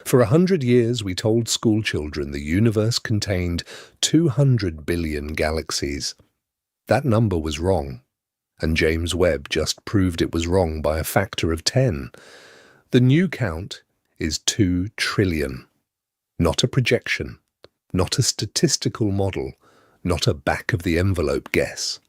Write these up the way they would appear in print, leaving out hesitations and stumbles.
For 100 years, we told school children the universe contained 200 billion galaxies. That number was wrong, and James Webb just proved it was wrong by a factor of 10. The new count is 2 trillion. Not a projection, not a statistical model, not a back-of-the-envelope guess.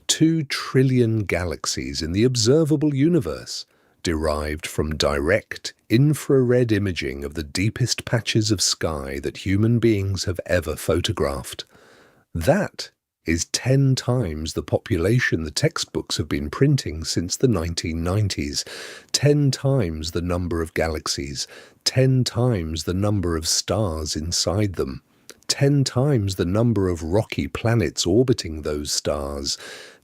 2 trillion galaxies in the observable universe, derived from direct infrared imaging of the deepest patches of sky that human beings have ever photographed. That is 10 times the population the textbooks have been printing since the 1990s, 10 times the number of galaxies, 10 times the number of stars inside them, 10 times the number of rocky planets orbiting those stars,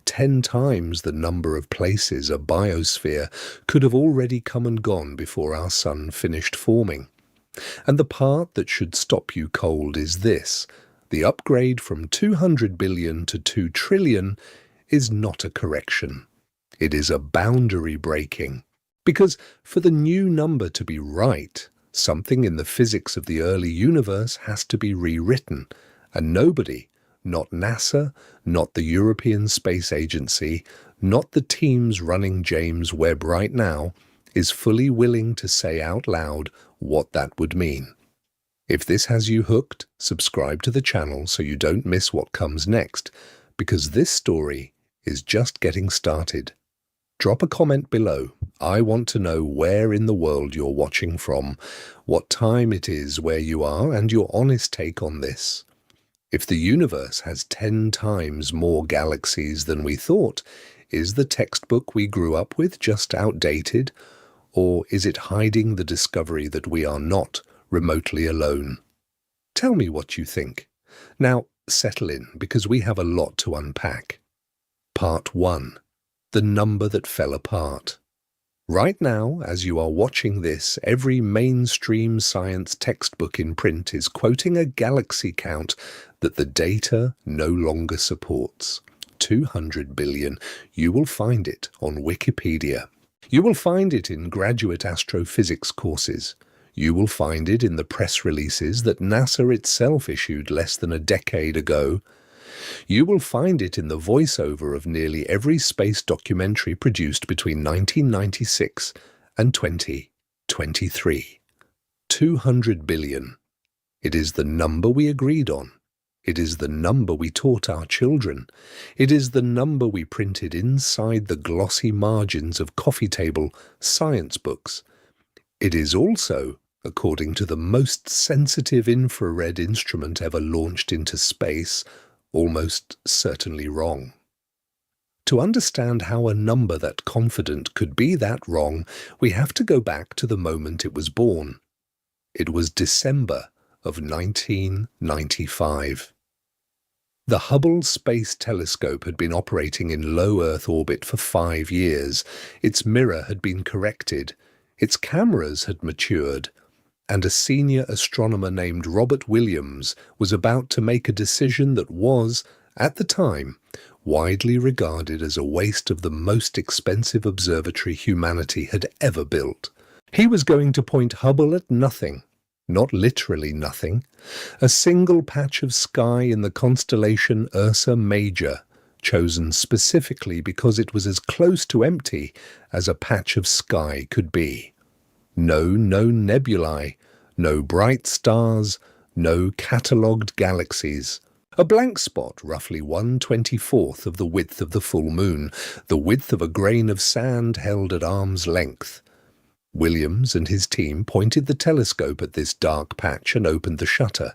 10 times the number of places a biosphere could have already come and gone before our sun finished forming. And the part that should stop you cold is this: the upgrade from 200 billion to 2 trillion is not a correction. It is a boundary breaking. Because for the new number to be right, something in the physics of the early universe has to be rewritten, and nobody, not NASA, not the European Space Agency, not the teams running James Webb right now, is fully willing to say out loud what that would mean. If this has you hooked, subscribe to the channel so you don't miss what comes next, because this story is just getting started. Drop a comment below. I want to know where in the world you're watching from, what time it is where you are, and your honest take on this. If the universe has 10 times more galaxies than we thought, is the textbook we grew up with just outdated? Or is it hiding the discovery that we are not remotely alone? Tell me what you think. Now, settle in, because we have a lot to unpack. Part 1. The number that fell apart. Right now, as you are watching this, every mainstream science textbook in print is quoting a galaxy count that the data no longer supports. 200 billion. You will find it on Wikipedia. You will find it in graduate astrophysics courses. You will find it in the press releases that NASA itself issued less than a decade ago. You will find it in the voiceover of nearly every space documentary produced between 1996 and 2023. 200 billion. It is the number we agreed on. It is the number we taught our children. It is the number we printed inside the glossy margins of coffee table science books. It is also, according to the most sensitive infrared instrument ever launched into space, almost certainly wrong. To understand how a number that confident could be that wrong, we have to go back to the moment it was born. It was December of 1995. The Hubble Space Telescope had been operating in low Earth orbit for 5 years. Its mirror had been corrected. Its cameras had matured. And a senior astronomer named Robert Williams was about to make a decision that was, at the time, widely regarded as a waste of the most expensive observatory humanity had ever built. He was going to point Hubble at nothing, not literally nothing, a single patch of sky in the constellation Ursa Major, chosen specifically because it was as close to empty as a patch of sky could be. No known nebulae, no bright stars, no catalogued galaxies. A blank spot roughly 1/24th of the width of the full moon, the width of a grain of sand held at arm's length. Williams and his team pointed the telescope at this dark patch and opened the shutter.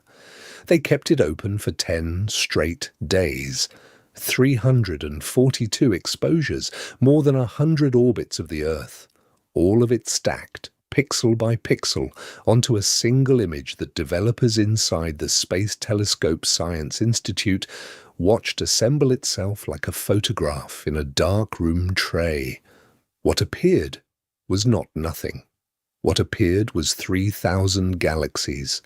They kept it open for 10 straight days. 342 exposures, more than 100 orbits of the Earth, all of it stacked, pixel by pixel, onto a single image that developers inside the Space Telescope Science Institute watched assemble itself like a photograph in a dark room tray. What appeared was not nothing. What appeared was 3,000 galaxies.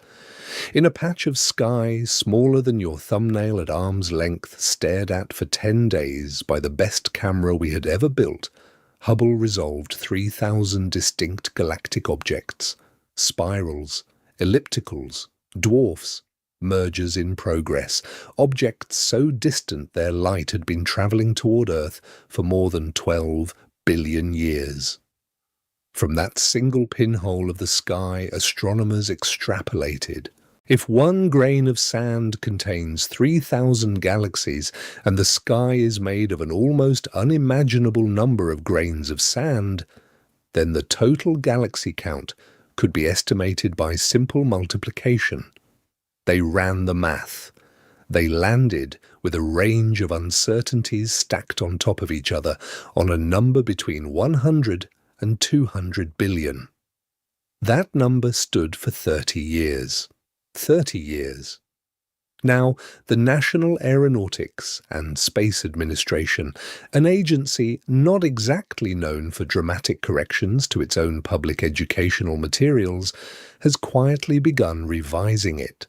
In a patch of sky smaller than your thumbnail at arm's length, stared at for 10 days by the best camera we had ever built, Hubble resolved 3,000 distinct galactic objects, spirals, ellipticals, dwarfs, mergers in progress, objects so distant their light had been travelling toward Earth for more than 12 billion years. From that single pinhole of the sky, astronomers extrapolated. If one grain of sand contains 3,000 galaxies and the sky is made of an almost unimaginable number of grains of sand, then the total galaxy count could be estimated by simple multiplication. They ran the math. They landed with a range of uncertainties stacked on top of each other on a number between 100 and 200 billion. That number stood for 30 years. 30 years. Now, the National Aeronautics and Space Administration, an agency not exactly known for dramatic corrections to its own public educational materials, has quietly begun revising it.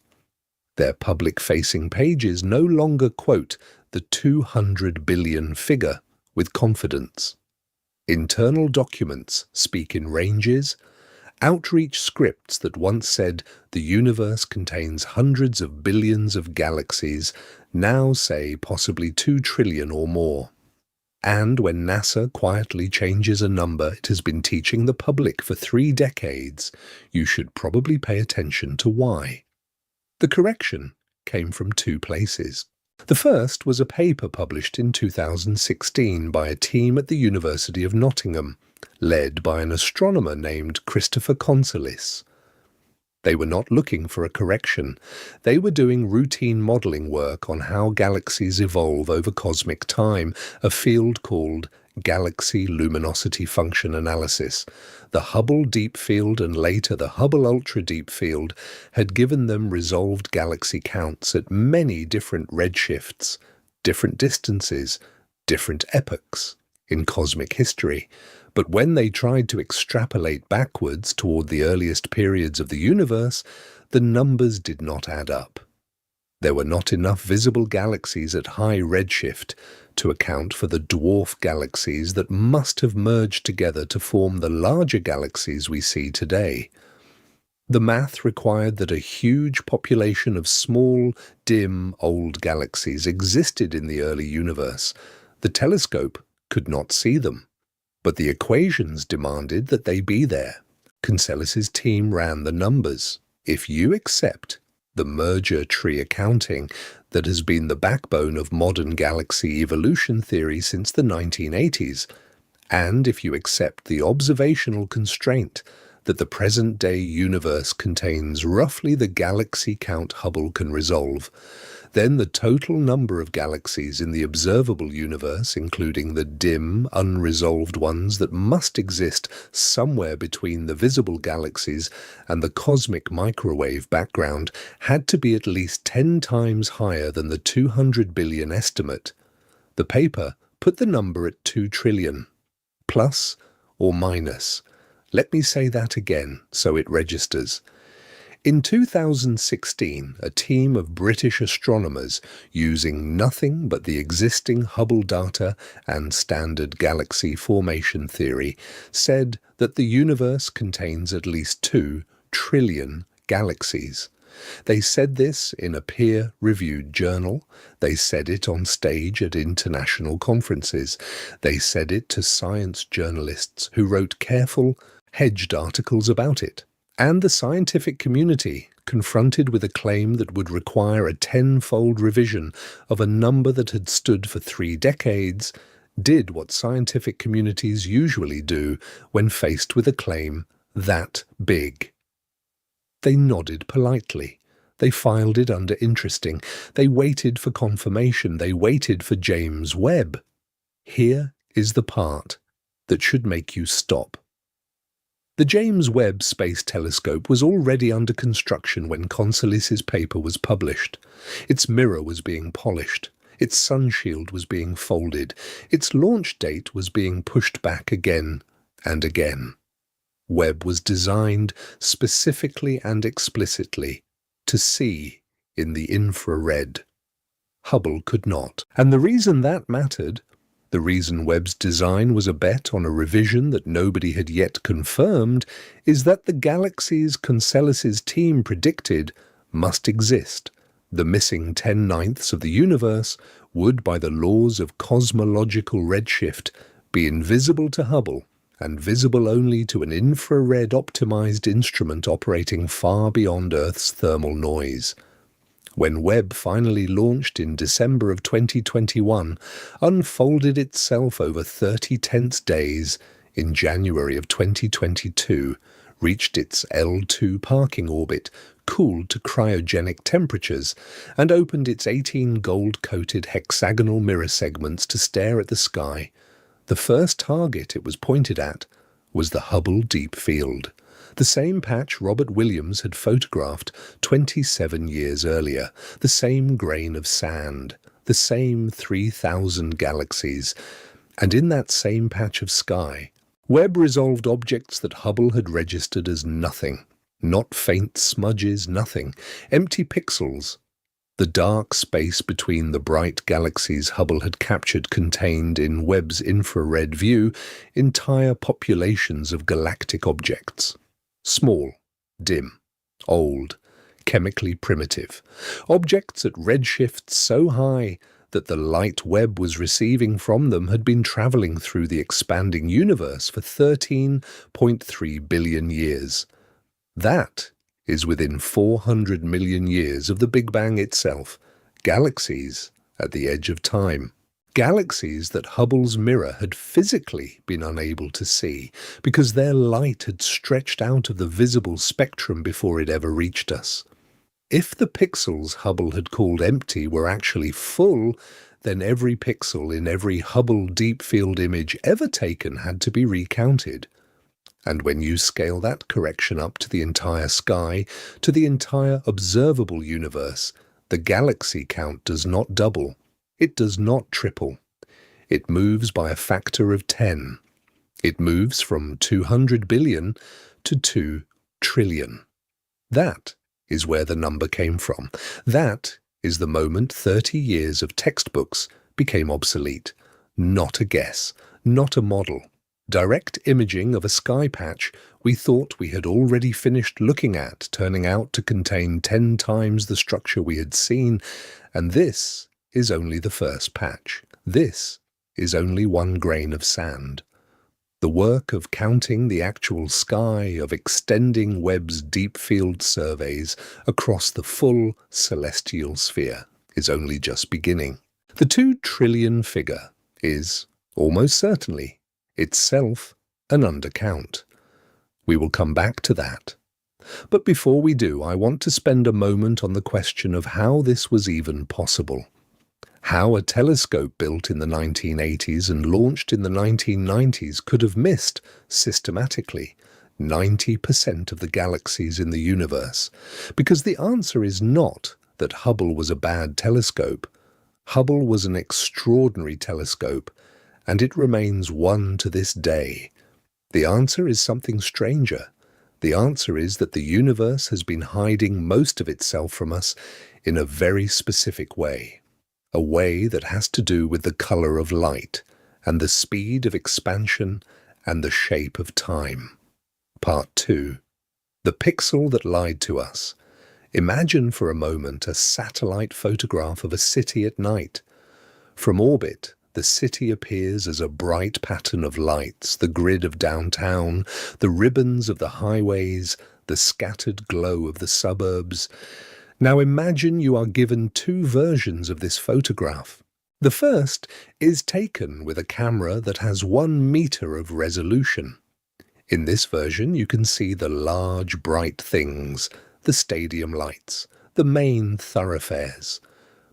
Their public-facing pages no longer quote the 200 billion figure with confidence. Internal documents speak in ranges. Outreach scripts that once said the universe contains hundreds of billions of galaxies now say possibly 2 trillion or more. And when NASA quietly changes a number it has been teaching the public for 3 decades, you should probably pay attention to why. The correction came from 2 places. The first was a paper published in 2016 by a team at the University of Nottingham, led by an astronomer named Christopher Consolis. They were not looking for a correction. They were doing routine modelling work on how galaxies evolve over cosmic time, a field called Galaxy Luminosity Function Analysis. The Hubble Deep Field and later the Hubble Ultra Deep Field had given them resolved galaxy counts at many different redshifts, different distances, different epochs in cosmic history. But when they tried to extrapolate backwards toward the earliest periods of the universe, the numbers did not add up. There were not enough visible galaxies at high redshift to account for the dwarf galaxies that must have merged together to form the larger galaxies we see today. The math required that a huge population of small, dim, old galaxies existed in the early universe. The telescope could not see them, but the equations demanded that they be there. Consolis's team ran the numbers. If you accept the merger tree accounting that has been the backbone of modern galaxy evolution theory since the 1980s, and if you accept the observational constraint that the present-day universe contains roughly the galaxy count Hubble can resolve, then the total number of galaxies in the observable universe, including the dim, unresolved ones that must exist somewhere between the visible galaxies and the cosmic microwave background, had to be at least 10 times higher than the 200 billion estimate. The paper put the number at 2 trillion. Plus or minus. Let me say that again so it registers. In 2016, a team of British astronomers, using nothing but the existing Hubble data and standard galaxy formation theory, said that the universe contains at least 2 trillion galaxies. They said this in a peer-reviewed journal. They said it on stage at international conferences. They said it to science journalists who wrote careful, hedged articles about it. And the scientific community, confronted with a claim that would require a 10-fold revision of a number that had stood for 3 decades, did what scientific communities usually do when faced with a claim that big. They nodded politely. They filed it under interesting. They waited for confirmation. They waited for James Webb. Here is the part that should make you stop. The James Webb Space Telescope was already under construction when Consolis's paper was published. Its mirror was being polished. Its sunshield was being folded. Its launch date was being pushed back again and again. Webb was designed specifically and explicitly to see in the infrared. Hubble could not. And the reason that mattered The reason Webb's design was a bet on a revision that nobody had yet confirmed is that the galaxies Conselus's team predicted must exist. The missing 10/9 of the universe would, by the laws of cosmological redshift, be invisible to Hubble and visible only to an infrared-optimized instrument operating far beyond Earth's thermal noise. When Webb finally launched in December of 2021, unfolded itself over 30 tense days, in January of 2022, reached its L2 parking orbit, cooled to cryogenic temperatures, and opened its 18 gold-coated hexagonal mirror segments to stare at the sky. The first target it was pointed at was the Hubble Deep Field, the same patch Robert Williams had photographed 27 years earlier, the same grain of sand, the same 3,000 galaxies, and in that same patch of sky, Webb resolved objects that Hubble had registered as nothing, not faint smudges, nothing, empty pixels. The dark space between the bright galaxies Hubble had captured contained, in Webb's infrared view, entire populations of galactic objects. Small, dim, old, chemically primitive. Objects at redshifts so high that the light Webb was receiving from them had been traveling through the expanding universe for 13.3 billion years. That is within 400 million years of the Big Bang itself. Galaxies at the edge of time. Galaxies that Hubble's mirror had physically been unable to see because their light had stretched out of the visible spectrum before it ever reached us. If the pixels Hubble had called empty were actually full, then every pixel in every Hubble Deep Field image ever taken had to be recounted. And when you scale that correction up to the entire sky, to the entire observable universe, the galaxy count does not double. It does not triple. It moves by a factor of 10. It moves from 200 billion to 2 trillion. That is where the number came from. That is the moment 30 years of textbooks became obsolete. Not a guess, not a model. Direct imaging of a sky patch we thought we had already finished looking at, turning out to contain 10 times the structure we had seen, and this is only the first patch. This is only one grain of sand. The work of counting the actual sky, of extending Webb's deep field surveys across the full celestial sphere, is only just beginning. The 2 trillion figure is, almost certainly, itself an undercount. We will come back to that. But before we do, I want to spend a moment on the question of how this was even possible. How a telescope built in the 1980s and launched in the 1990s could have missed, systematically, 90% of the galaxies in the universe. Because the answer is not that Hubble was a bad telescope. Hubble was an extraordinary telescope, and it remains one to this day. The answer is something stranger. The answer is that the universe has been hiding most of itself from us in a very specific way. A way that has to do with the color of light, and the speed of expansion, and the shape of time. Part 2. The pixel that lied to us. Imagine for a moment a satellite photograph of a city at night. From orbit, the city appears as a bright pattern of lights, the grid of downtown, the ribbons of the highways, the scattered glow of the suburbs. Now imagine you are given 2 versions of this photograph. The first is taken with a camera that has 1 meter of resolution. In this version you can see the large bright things, the stadium lights, the main thoroughfares.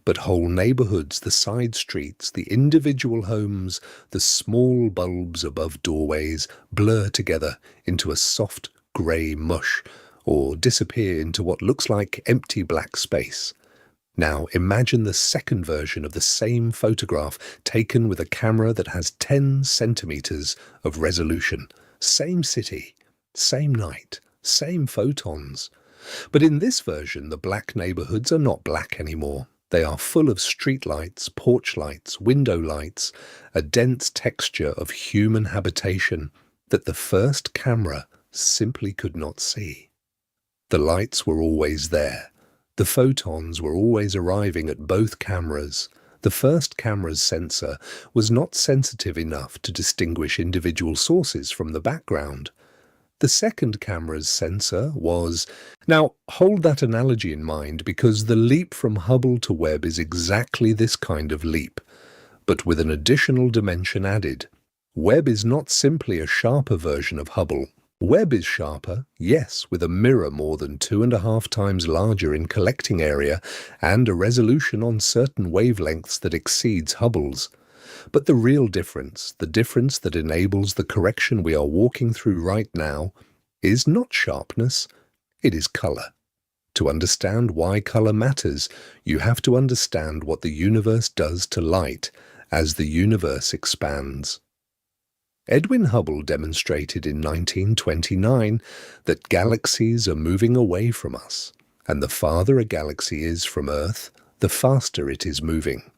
But whole neighborhoods, the side streets, the individual homes, the small bulbs above doorways blur together into a soft grey mush, or disappear into what looks like empty black space. Now imagine the second version of the same photograph taken with a camera that has 10 centimeters of resolution. Same city, same night, same photons. But in this version, the black neighborhoods are not black anymore. They are full of street lights, porch lights, window lights, a dense texture of human habitation that the first camera simply could not see. The lights were always there. The photons were always arriving at both cameras. The first camera's sensor was not sensitive enough to distinguish individual sources from the background. The second camera's sensor was... Now, hold that analogy in mind because the leap from Hubble to Webb is exactly this kind of leap, but with an additional dimension added. Webb is not simply a sharper version of Hubble. Webb is sharper, yes, with a mirror more than 2.5 times larger in collecting area and a resolution on certain wavelengths that exceeds Hubble's. But the real difference, the difference that enables the correction we are walking through right now, is not sharpness, it is color. To understand why color matters, you have to understand what the universe does to light as the universe expands. Edwin Hubble demonstrated in 1929 that galaxies are moving away from us, and the farther a galaxy is from Earth, the faster it is moving.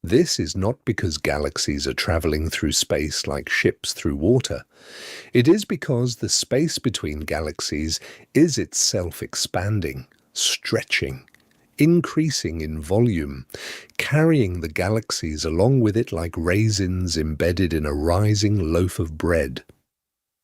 This is not because galaxies are traveling through space like ships through water. It is because the space between galaxies is itself expanding, stretching, increasing in volume, carrying the galaxies along with it like raisins embedded in a rising loaf of bread.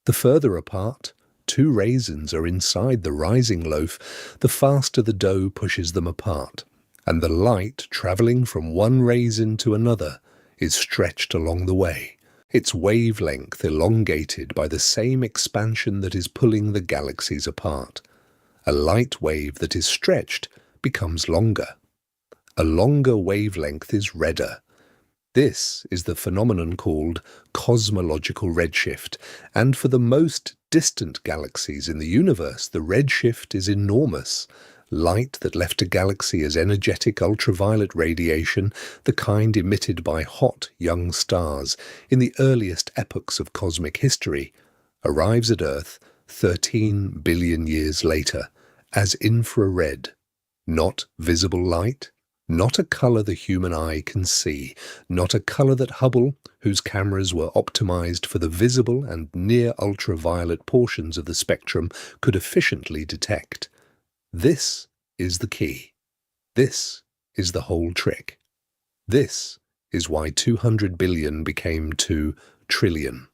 The further apart 2 raisins are inside the rising loaf, the faster the dough pushes them apart, and the light travelling from one raisin to another is stretched along the way, its wavelength elongated by the same expansion that is pulling the galaxies apart. A light wave that is stretched becomes longer. A longer wavelength is redder. This is the phenomenon called cosmological redshift, and for the most distant galaxies in the universe, the redshift is enormous. Light that left a galaxy as energetic ultraviolet radiation, the kind emitted by hot young stars in the earliest epochs of cosmic history, arrives at Earth 13 billion years later as infrared. Not visible light, not a color the human eye can see, not a color that Hubble, whose cameras were optimized for the visible and near ultraviolet portions of the spectrum, could efficiently detect. This is the key. This is the whole trick. This is why 200 billion became 2 trillion.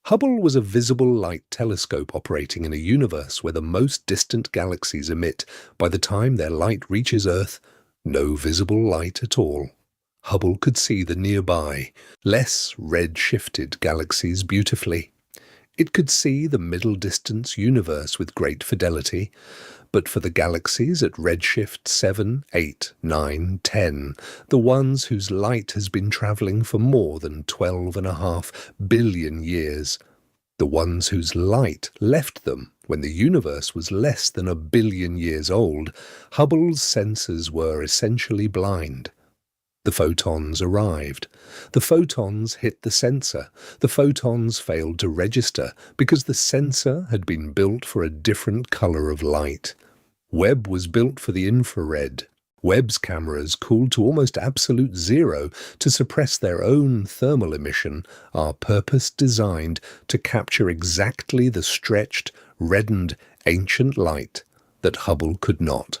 Hubble was a visible light telescope operating in a universe where the most distant galaxies emit, by the time their light reaches Earth, no visible light at all. Hubble could see the nearby, less red-shifted galaxies beautifully. It could see the middle-distance universe with great fidelity, but for the galaxies at redshift 7, 8, 9, 10, the ones whose light has been travelling for more than 12.5 billion years, the ones whose light left them when the universe was less than 1 billion years old, Hubble's sensors were essentially blind. The photons arrived. The photons hit the sensor. The photons failed to register because the sensor had been built for a different color of light. Webb was built for the infrared. Webb's cameras, cooled to almost absolute zero to suppress their own thermal emission, are purpose-designed to capture exactly the stretched, reddened, ancient light that Hubble could not.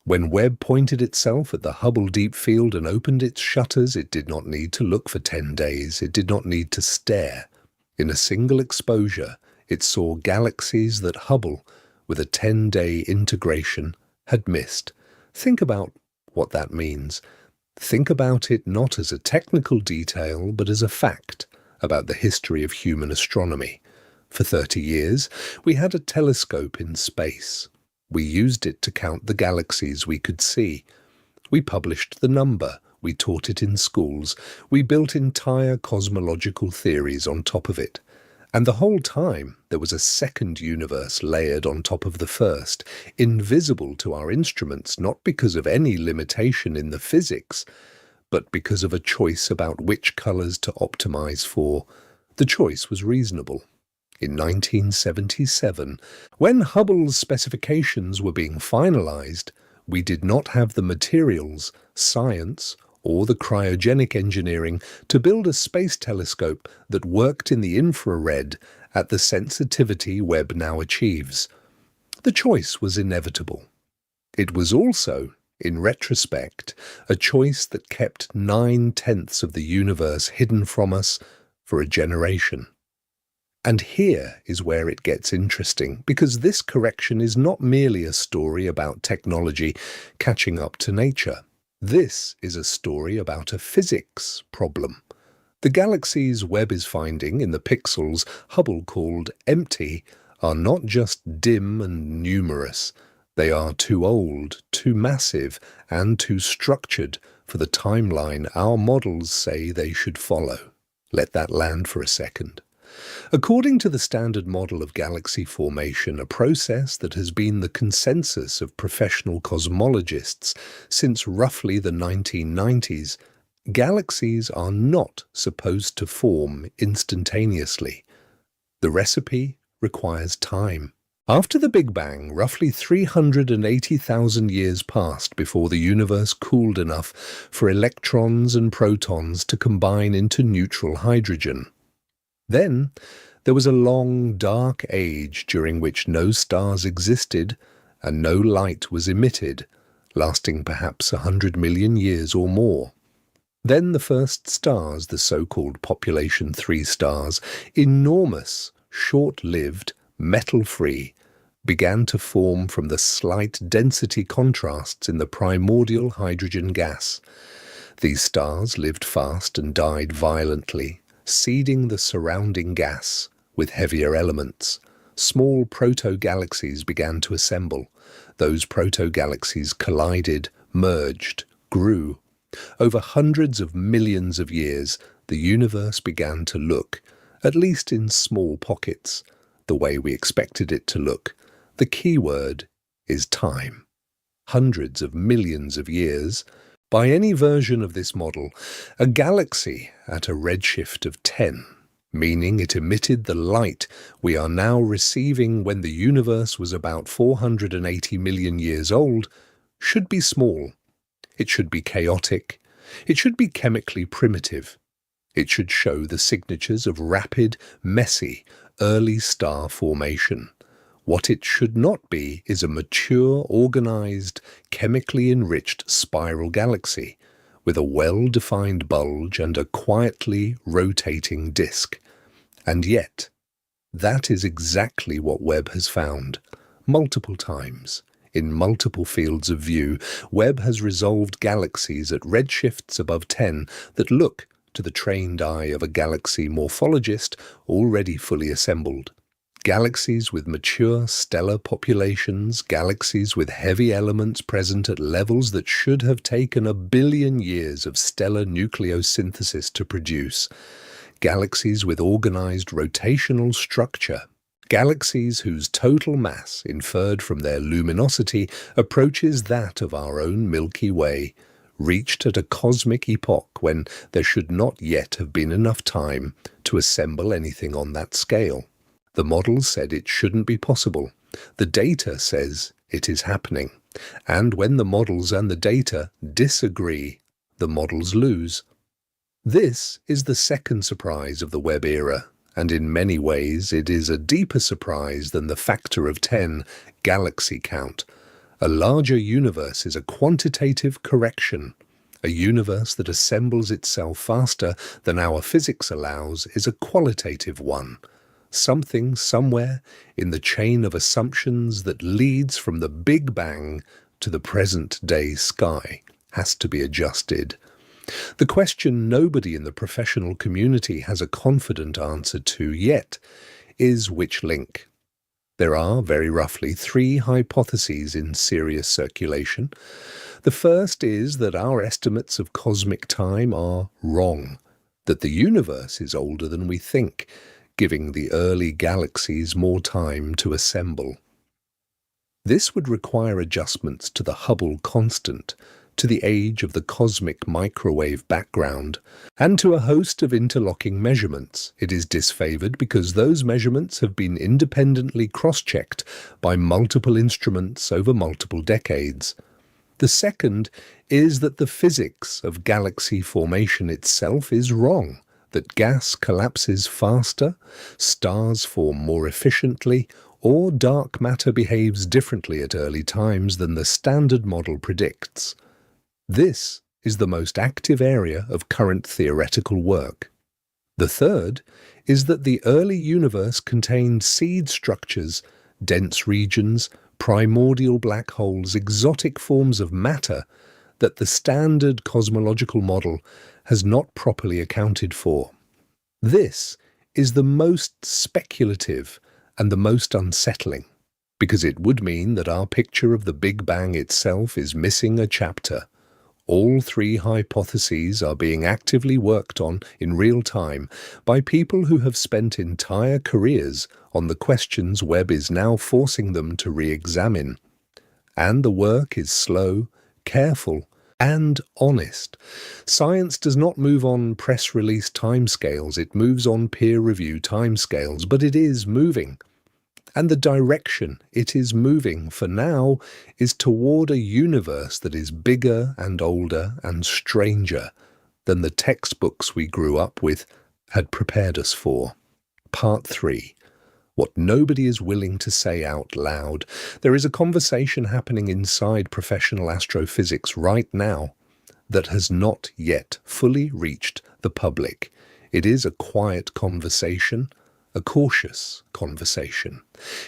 When Webb pointed itself at the Hubble Deep Field and opened its shutters, it did not need to look for 10 days. It did not need to stare. In a single exposure, it saw galaxies that Hubble, with a 10-day integration, had missed. Think about what that means. Think about it not as a technical detail, but as a fact about the history of human astronomy. For 30 years, we had a telescope in space. We used it to count the galaxies we could see. We published the number. We taught it in schools. We built entire cosmological theories on top of it. And the whole time, there was a second universe layered on top of the first, invisible to our instruments, not because of any limitation in the physics, but because of a choice about which colors to optimize for. The choice was reasonable. In 1977, when Hubble's specifications were being finalized, We did not have the materials, science, or the cryogenic engineering to build a space telescope that worked in the infrared at the sensitivity Webb now achieves. The choice was inevitable. It was also, in retrospect, a choice that kept 9/10 of the universe hidden from us for a generation. And here is where it gets interesting, because this correction is not merely a story about technology catching up to nature. This is a story about a physics problem. The galaxies Webb is finding in the pixels Hubble called empty are not just dim and numerous. They are too old, too massive, and too structured for the timeline our models say they should follow. Let that land for a second. According to the standard model of galaxy formation, a process that has been the consensus of professional cosmologists since roughly the 1990s, galaxies are not supposed to form instantaneously. The recipe requires time. After the Big Bang, roughly 380,000 years passed before the universe cooled enough for electrons and protons to combine into neutral hydrogen. Then, there was a long, dark age during which no stars existed and no light was emitted, lasting perhaps 100 million years or more. Then the first stars, the so-called population 3 stars, enormous, short-lived, metal-free, began to form from the slight density contrasts in the primordial hydrogen gas. These stars lived fast and died violently, seeding the surrounding gas with heavier elements. Small proto-galaxies began to assemble. Those proto-galaxies collided, merged, grew. Over hundreds of millions of years, the universe began to look, at least in small pockets, the way we expected it to look. The key word is time. Hundreds of millions of years. By any version of this model, a galaxy at a redshift of 10, meaning it emitted the light we are now receiving when the universe was about 480 million years old, should be small. It should be chaotic. It should be chemically primitive. It should show the signatures of rapid, messy, early star formation. What it should not be is a mature, organized, chemically enriched spiral galaxy with a well-defined bulge and a quietly rotating disk. And yet, that is exactly what Webb has found, multiple times. In multiple fields of view, Webb has resolved galaxies at redshifts above 10 that look, to the trained eye of a galaxy morphologist, already fully assembled. Galaxies with mature stellar populations, galaxies with heavy elements present at levels that should have taken 1 billion years of stellar nucleosynthesis to produce. Galaxies with organized rotational structure. Galaxies whose total mass, inferred from their luminosity, approaches that of our own Milky Way, reached at a cosmic epoch when there should not yet have been enough time to assemble anything on that scale. The models said it shouldn't be possible. The data says it is happening. And when the models and the data disagree, the models lose. This is the second surprise of the Webb era, and in many ways it is a deeper surprise than the factor of 10 galaxy count. A larger universe is a quantitative correction. A universe that assembles itself faster than our physics allows is a qualitative one. Something somewhere in the chain of assumptions that leads from the Big Bang to the present-day sky has to be adjusted. The question nobody in the professional community has a confident answer to yet is which link. There are, very roughly, 3 hypotheses in serious circulation. The first is that our estimates of cosmic time are wrong, that the universe is older than we think, giving the early galaxies more time to assemble. This would require adjustments to the Hubble constant, to the age of the cosmic microwave background, and to a host of interlocking measurements. It is disfavored because those measurements have been independently cross-checked by multiple instruments over multiple decades. The second is that the physics of galaxy formation itself is wrong, that gas collapses faster, stars form more efficiently, or dark matter behaves differently at early times than the standard model predicts. This is the most active area of current theoretical work. The third is that the early universe contained seed structures, dense regions, primordial black holes, exotic forms of matter that the standard cosmological model has not properly accounted for. This is the most speculative and the most unsettling, because it would mean that our picture of the Big Bang itself is missing a chapter. All three hypotheses are being actively worked on in real time by people who have spent entire careers on the questions Webb is now forcing them to re-examine. And the work is slow, careful, and honest. Science does not move on press release timescales, it moves on peer review timescales, but it is moving. And the direction it is moving for now is toward a universe that is bigger and older and stranger than the textbooks we grew up with had prepared us for. Part 3. What nobody is willing to say out loud. There is a conversation happening inside professional astrophysics right now that has not yet fully reached the public. It is a quiet conversation, a cautious conversation.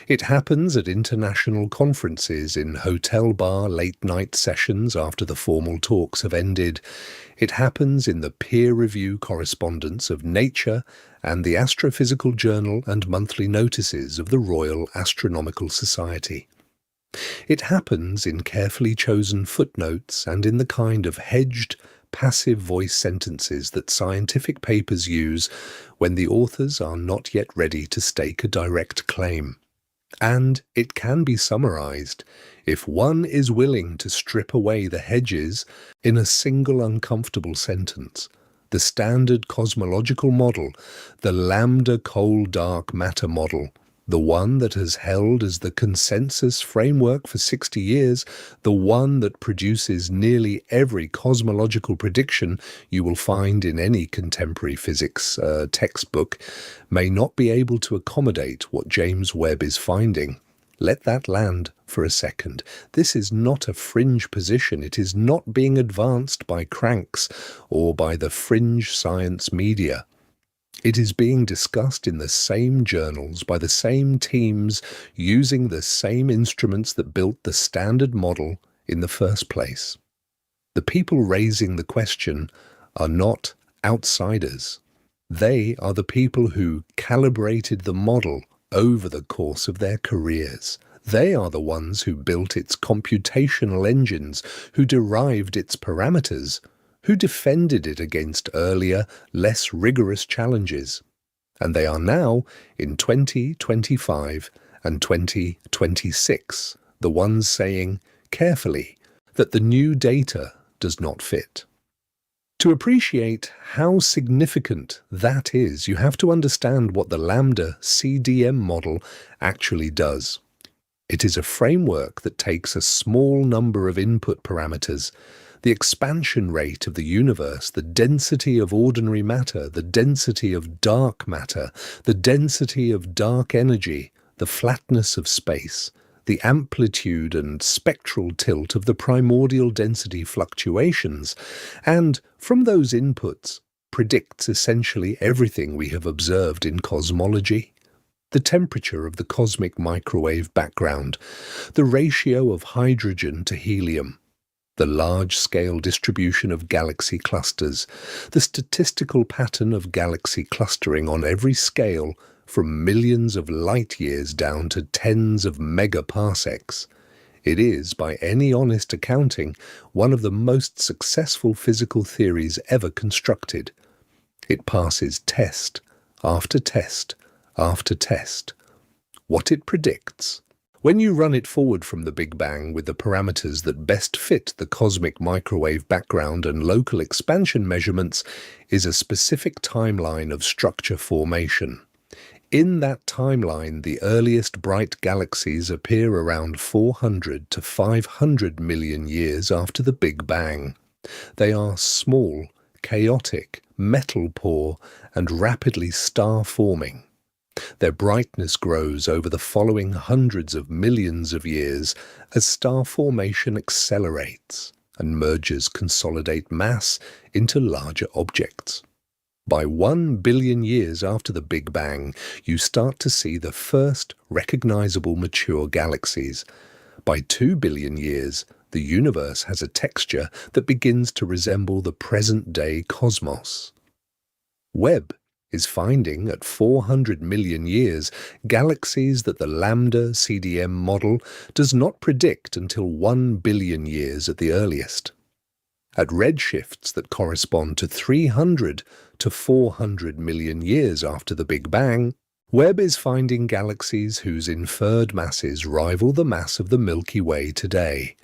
It happens at international conferences, in hotel bar late-night sessions after the formal talks have ended. It happens in the peer review correspondence of Nature and the Astrophysical Journal and monthly notices of the Royal Astronomical Society. It happens in carefully chosen footnotes and in the kind of hedged, passive voice sentences that scientific papers use when the authors are not yet ready to stake a direct claim. And it can be summarized if one is willing to strip away the hedges in a single uncomfortable sentence. The standard cosmological model, the lambda cold dark matter model, the one that has held as the consensus framework for 60 years, the one that produces nearly every cosmological prediction you will find in any contemporary physics textbook, may not be able to accommodate what James Webb is finding. Let that land for a second. This is not a fringe position. It is not being advanced by cranks or by the fringe science media. It is being discussed in the same journals by the same teams using the same instruments that built the standard model in the first place. The people raising the question are not outsiders. They are the people who calibrated the model over the course of their careers. They are the ones who built its computational engines, who derived its parameters, who defended it against earlier, less rigorous challenges. And they are now, in 2025 and 2026, the ones saying, carefully, that the new data does not fit. To appreciate how significant that is, you have to understand what the lambda CDM model actually does. It is a framework that takes a small number of input parameters, the expansion rate of the universe, the density of ordinary matter, the density of dark matter, the density of dark energy, the flatness of space, the amplitude and spectral tilt of the primordial density fluctuations, and from those inputs predicts essentially everything we have observed in cosmology. The temperature of the cosmic microwave background, the ratio of hydrogen to helium, the large-scale distribution of galaxy clusters, the statistical pattern of galaxy clustering on every scale from millions of light-years down to tens of megaparsecs. It is, by any honest accounting, one of the most successful physical theories ever constructed. It passes test after test after test. What it predicts, when you run it forward from the Big Bang with the parameters that best fit the cosmic microwave background and local expansion measurements, is a specific timeline of structure formation. In that timeline, the earliest bright galaxies appear around 400 to 500 million years after the Big Bang. They are small, chaotic, metal-poor, and rapidly star-forming. Their brightness grows over the following hundreds of millions of years as star formation accelerates and mergers consolidate mass into larger objects. By 1 billion years after the Big Bang, you start to see the first recognizable mature galaxies. By 2 billion years, the universe has a texture that begins to resemble the present-day cosmos. Webb is finding at 400 million years galaxies that the lambda CDM model does not predict until 1 billion years at the earliest. At redshifts that correspond to 300 to 400 million years after the Big Bang, Webb is finding galaxies whose inferred masses rival the mass of the Milky Way today.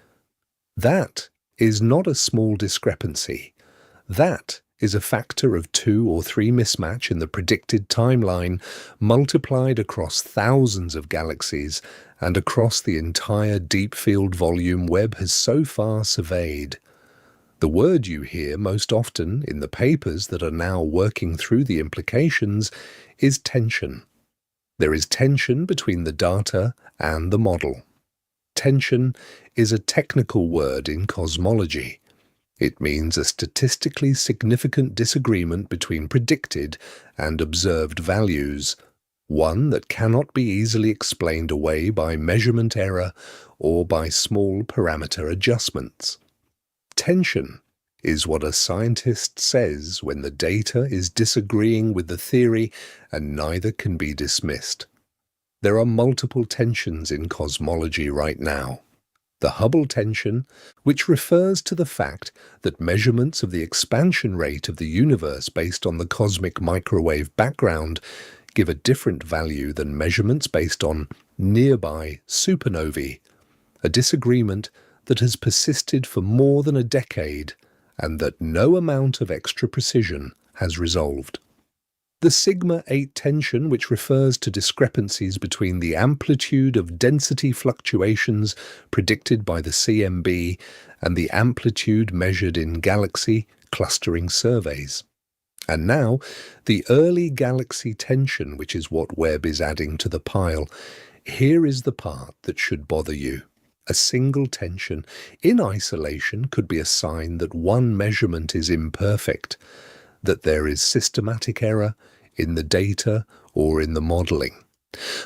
That is not a small discrepancy. That is a factor of 2 or 3 mismatch in the predicted timeline multiplied across thousands of galaxies and across the entire deep field volume Webb has so far surveyed. The word you hear most often in the papers that are now working through the implications is tension. There is tension between the data and the model. Tension is a technical word in cosmology. It means a statistically significant disagreement between predicted and observed values, one that cannot be easily explained away by measurement error or by small parameter adjustments. Tension is what a scientist says when the data is disagreeing with the theory and neither can be dismissed. There are multiple tensions in cosmology right now. The Hubble tension, which refers to the fact that measurements of the expansion rate of the universe based on the cosmic microwave background give a different value than measurements based on nearby supernovae, a disagreement that has persisted for more than a decade and that no amount of extra precision has resolved. The sigma-8 tension, which refers to discrepancies between the amplitude of density fluctuations predicted by the CMB and the amplitude measured in galaxy clustering surveys. And now, the early galaxy tension, which is what Webb is adding to the pile. Here is the part that should bother you. A single tension in isolation could be a sign that one measurement is imperfect, that there is systematic error in the data or in the modeling.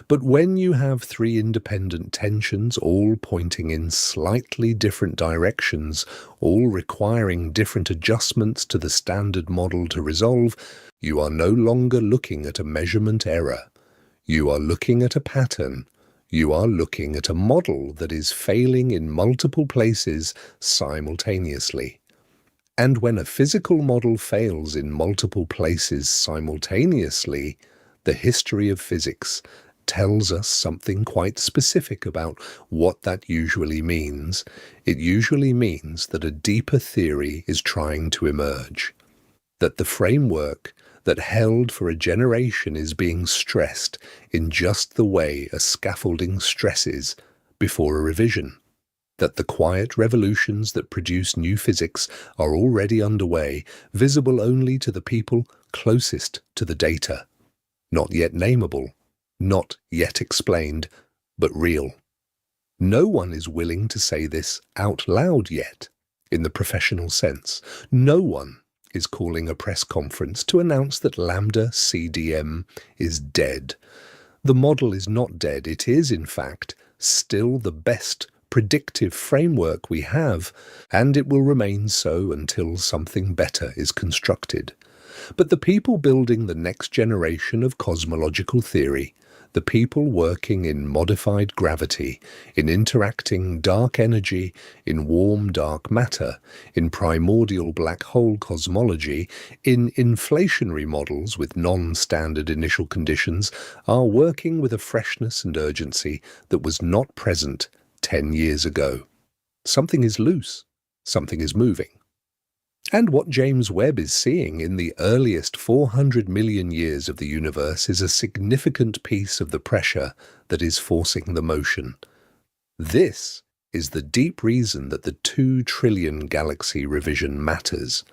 But when you have 3 independent tensions all pointing in slightly different directions, all requiring different adjustments to the standard model to resolve, you are no longer looking at a measurement error. You are looking at a pattern. You are looking at a model that is failing in multiple places simultaneously. And when a physical model fails in multiple places simultaneously, the history of physics tells us something quite specific about what that usually means. It usually means that a deeper theory is trying to emerge, that the framework that held for a generation is being stressed in just the way a scaffolding stresses before a revision, that the quiet revolutions that produce new physics are already underway, visible only to the people closest to the data, not yet nameable, not yet explained, but real. No one is willing to say this out loud yet, in the professional sense. No one is calling a press conference to announce that lambda CDM is dead. The model is not dead. It is, in fact, still the best predictive framework we have, and it will remain so until something better is constructed. But the people building the next generation of cosmological theory, the people working in modified gravity, in interacting dark energy, in warm dark matter, in primordial black hole cosmology, in inflationary models with non-standard initial conditions, are working with a freshness and urgency that was not present 10 years ago. Something is loose. Something is moving. And what James Webb is seeing in the earliest 400 million years of the universe is a significant piece of the pressure that is forcing the motion. This is the deep reason that the 2 trillion galaxy revision matters.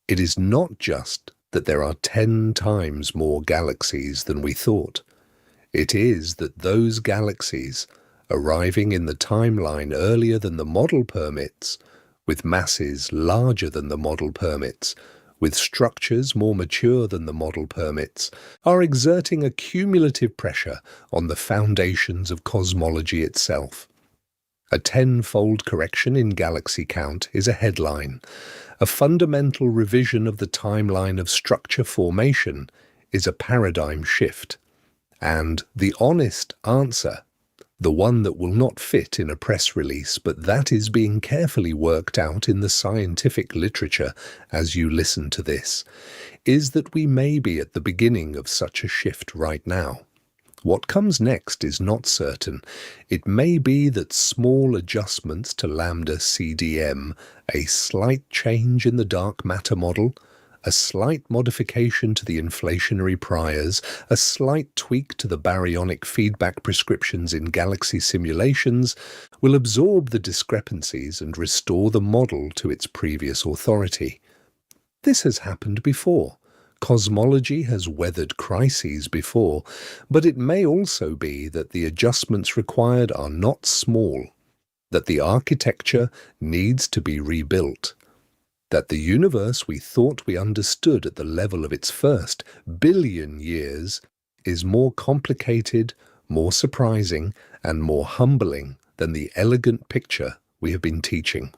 It is not just that there are 10 times more galaxies than we thought. It is that those galaxies, arriving in the timeline earlier than the model permits, with masses larger than the model permits, with structures more mature than the model permits, are exerting a cumulative pressure on the foundations of cosmology itself. A 10-fold correction in galaxy count is a headline. A fundamental revision of the timeline of structure formation is a paradigm shift. And the honest answer, the one that will not fit in a press release, but that is being carefully worked out in the scientific literature as you listen to this, is that we may be at the beginning of such a shift right now. What comes next is not certain. It may be that small adjustments to lambda CDM, a slight change in the dark matter model, a slight modification to the inflationary priors, a slight tweak to the baryonic feedback prescriptions in galaxy simulations will absorb the discrepancies and restore the model to its previous authority. This has happened before. Cosmology has weathered crises before, but it may also be that the adjustments required are not small, that the architecture needs to be rebuilt, that the universe we thought we understood at the level of its first billion years is more complicated, more surprising, and more humbling than the elegant picture we have been teaching.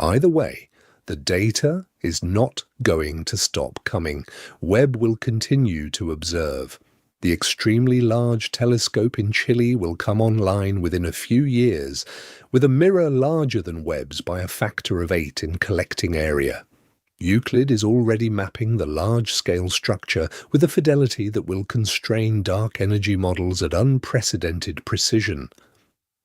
Either way, the data is not going to stop coming. Webb will continue to observe. The extremely large telescope in Chile will come online within a few years, with a mirror larger than Webb's by a factor of 8 in collecting area. Euclid is already mapping the large-scale structure with a fidelity that will constrain dark energy models at unprecedented precision.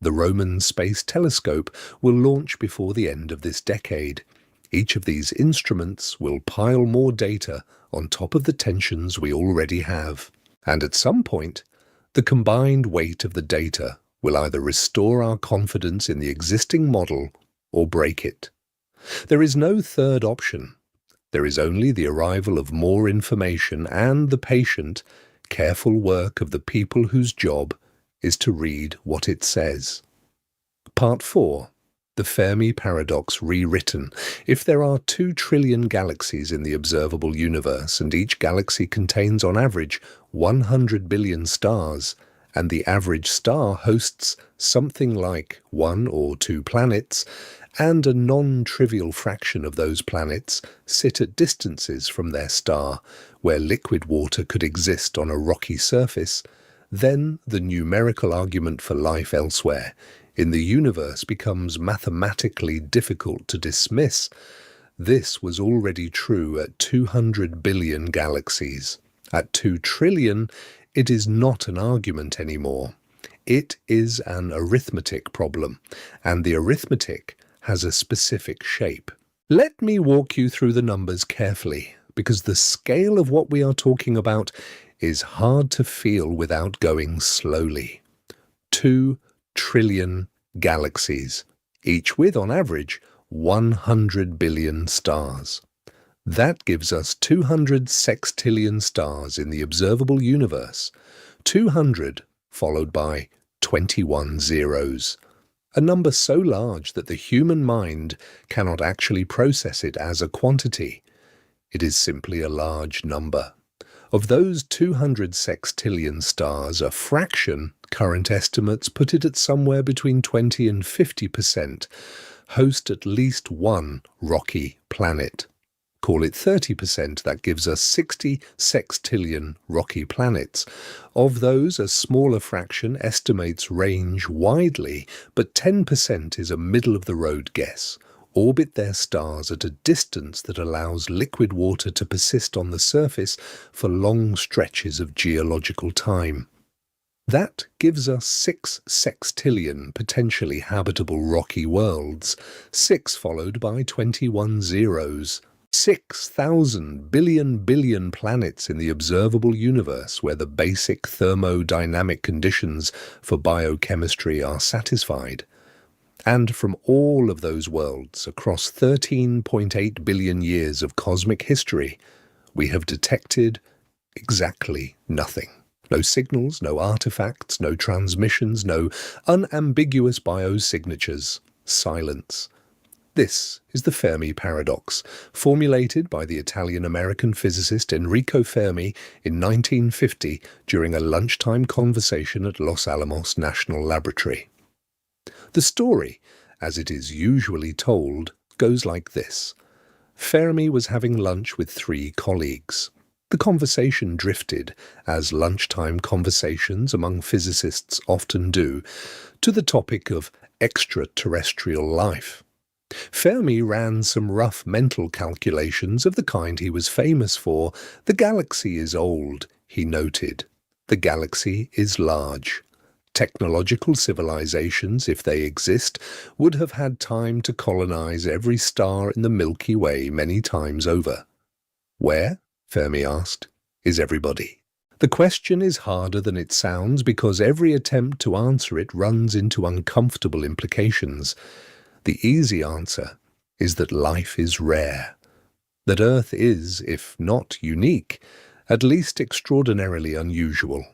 The Roman Space Telescope will launch before the end of this decade. Each of these instruments will pile more data on top of the tensions we already have. And at some point, the combined weight of the data will either restore our confidence in the existing model or break it. There is no third option. There is only the arrival of more information and the patient, careful work of the people whose job is to read what it says. Part 4. The Fermi Paradox rewritten. If there are 2 trillion galaxies in the observable universe and each galaxy contains on average 100 billion stars, and the average star hosts something like 1 or 2 planets, and a non-trivial fraction of those planets sit at distances from their star, where liquid water could exist on a rocky surface, then the numerical argument for life elsewhere in the universe becomes mathematically difficult to dismiss. This was already true at 200 billion galaxies. At 2 trillion, it is not an argument anymore. It is an arithmetic problem, and the arithmetic has a specific shape. Let me walk you through the numbers carefully, because the scale of what we are talking about is hard to feel without going slowly. 2 trillion galaxies, each with, on average, 100 billion stars. That gives us 200 sextillion stars in the observable universe, 200 followed by 21 zeros, a number so large that the human mind cannot actually process it as a quantity. It is simply a large number. Of those 200 sextillion stars, a fraction, current estimates put it at somewhere between 20 and 50%, host at least one rocky planet. Call it 30%, that gives us 60 sextillion rocky planets. Of those, a smaller fraction estimates range widely, but 10% is a middle-of-the-road guess. Orbit their stars at a distance that allows liquid water to persist on the surface for long stretches of geological time. That gives us 6 sextillion potentially habitable rocky worlds, 6 followed by 21 zeros. 6,000 billion planets in the observable universe where the basic thermodynamic conditions for biochemistry are satisfied. And from all of those worlds across 13.8 billion years of cosmic history, we have detected exactly nothing. No signals, no artifacts, no transmissions, no unambiguous biosignatures. Silence. This is the Fermi paradox, formulated by the Italian-American physicist Enrico Fermi in 1950 during a lunchtime conversation at Los Alamos National Laboratory. The story, as it is usually told, goes like this. Fermi was having lunch with 3 colleagues. The conversation drifted, as lunchtime conversations among physicists often do, to the topic of extraterrestrial life. Fermi ran some rough mental calculations of the kind he was famous for. The galaxy is old, he noted. The galaxy is large. Technological civilizations, if they exist, would have had time to colonize every star in the Milky Way many times over. Where, Fermi asked, is everybody? The question is harder than it sounds because every attempt to answer it runs into uncomfortable implications. The easy answer is that life is rare, that Earth is, if not unique, at least extraordinarily unusual,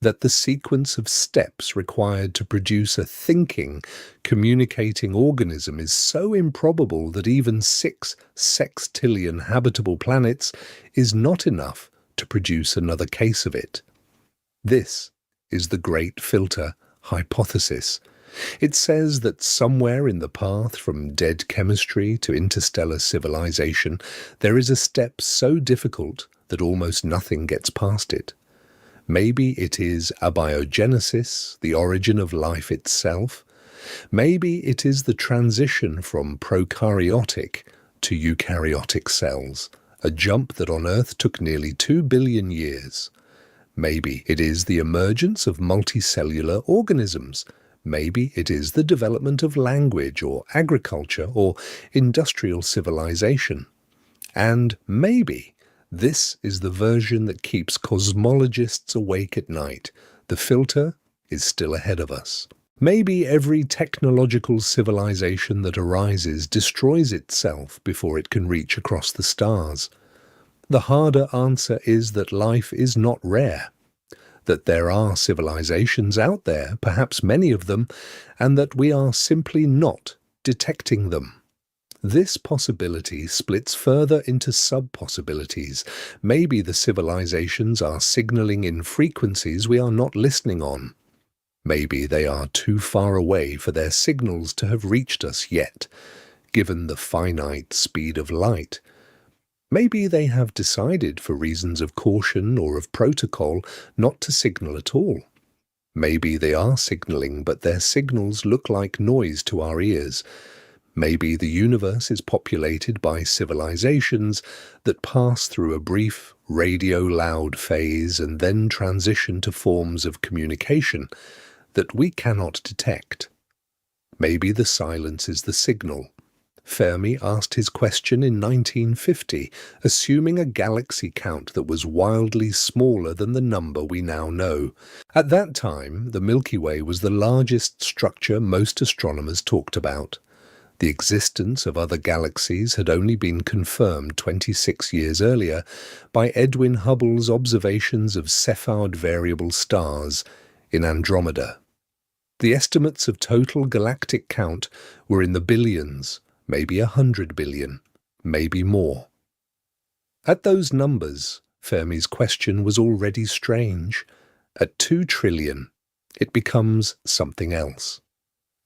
that the sequence of steps required to produce a thinking, communicating organism is so improbable that even 6 sextillion habitable planets is not enough to produce another case of it. This is the Great Filter hypothesis. It says that somewhere in the path from dead chemistry to interstellar civilization, there is a step so difficult that almost nothing gets past it. Maybe it is abiogenesis, the origin of life itself. Maybe it is the transition from prokaryotic to eukaryotic cells, a jump that on Earth took nearly 2 billion years. Maybe it is the emergence of multicellular organisms. Maybe it is the development of language or agriculture or industrial civilization. And maybe this is the version that keeps cosmologists awake at night. The filter is still ahead of us. Maybe every technological civilization that arises destroys itself before it can reach across the stars. The harder answer is that life is not rare, that there are civilizations out there, perhaps many of them, and that we are simply not detecting them. This possibility splits further into sub-possibilities. Maybe the civilizations are signaling in frequencies we are not listening on. Maybe they are too far away for their signals to have reached us yet, given the finite speed of light. Maybe they have decided, for reasons of caution or of protocol, not to signal at all. Maybe they are signaling, but their signals look like noise to our ears. Maybe the universe is populated by civilizations that pass through a brief radio-loud phase and then transition to forms of communication that we cannot detect. Maybe the silence is the signal. Fermi asked his question in 1950, assuming a galaxy count that was wildly smaller than the number we now know. At that time, the Milky Way was the largest structure most astronomers talked about. The existence of other galaxies had only been confirmed 26 years earlier by Edwin Hubble's observations of Cepheid variable stars in Andromeda. The estimates of total galactic count were in the billions, maybe 100 billion, maybe more. At those numbers, Fermi's question was already strange. At 2 trillion, it becomes something else.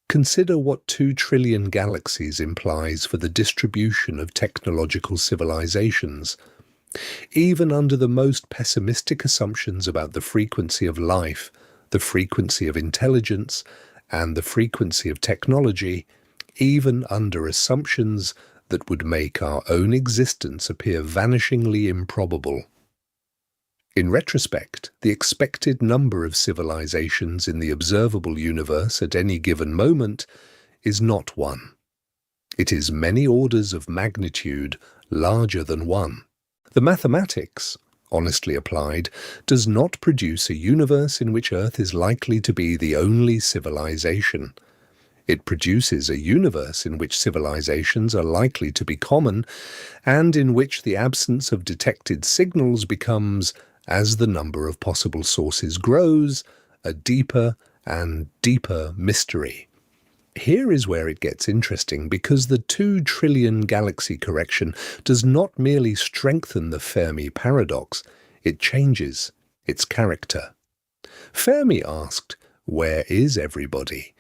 Consider what 2 trillion galaxies implies for the distribution of technological civilizations. Even under the most pessimistic assumptions about the frequency of life, the frequency of intelligence, and the frequency of technology, even under assumptions that would make our own existence appear vanishingly improbable, In retrospect, the expected number of civilizations in the observable universe at any given moment is not one. It is many orders of magnitude larger than one. The mathematics, honestly applied, does not produce a universe in which Earth is likely to be the only civilization. It produces a universe in which civilizations are likely to be common, and in which the absence of detected signals becomes, as the number of possible sources grows, a deeper and deeper mystery. Here is where it gets interesting, because the 2 trillion galaxy correction does not merely strengthen the Fermi paradox, it changes its character. Fermi asked, "Where is everybody?"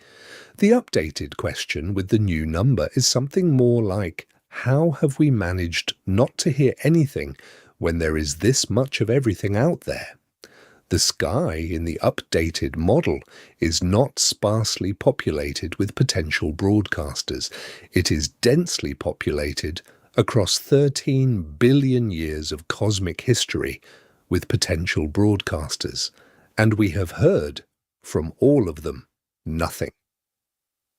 The updated question with the new number is something more like, how have we managed not to hear anything when there is this much of everything out there? The sky in the updated model is not sparsely populated with potential broadcasters. It is densely populated across 13 billion years of cosmic history with potential broadcasters, and we have heard from all of them nothing.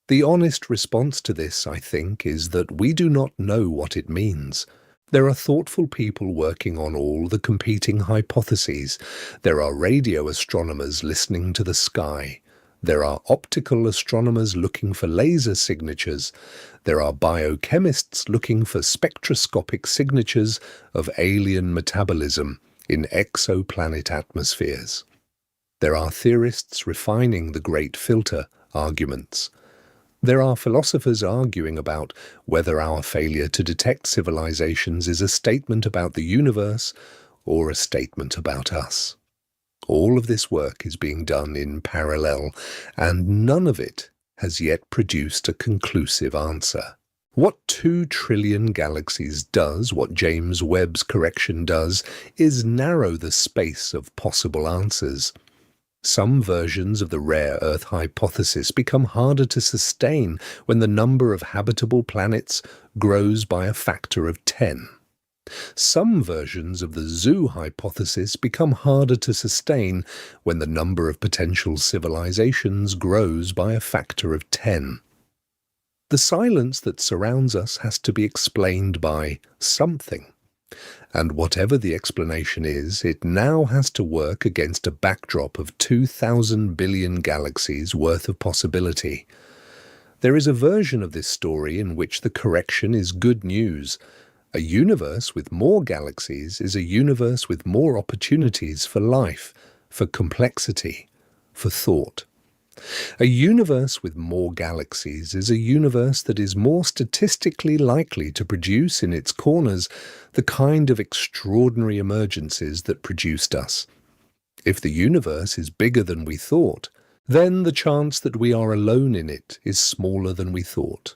The honest response to this, I think, is that we do not know what it means. There are thoughtful people working on all the competing hypotheses. There are radio astronomers listening to the sky. There are optical astronomers looking for laser signatures. There are biochemists looking for spectroscopic signatures of alien metabolism in exoplanet atmospheres. There are theorists refining the great filter arguments. There are philosophers arguing about whether our failure to detect civilizations is a statement about the universe or a statement about us. All of this work is being done in parallel, and none of it has yet produced a conclusive answer. What 2 trillion galaxies does, what James Webb's correction does, is narrow the space of possible answers. Some versions of the rare Earth hypothesis become harder to sustain when the number of habitable planets grows by a factor of 10. Some versions of the zoo hypothesis become harder to sustain when the number of potential civilizations grows by a factor of 10. The silence that surrounds us has to be explained by something. And whatever the explanation is, it now has to work against a backdrop of 2,000 billion galaxies worth of possibility. There is a version of this story in which the correction is good news. A universe with more galaxies is a universe with more opportunities for life, for complexity, for thought. A universe with more galaxies is a universe that is more statistically likely to produce in its corners the kind of extraordinary emergences that produced us. If the universe is bigger than we thought, then the chance that we are alone in it is smaller than we thought.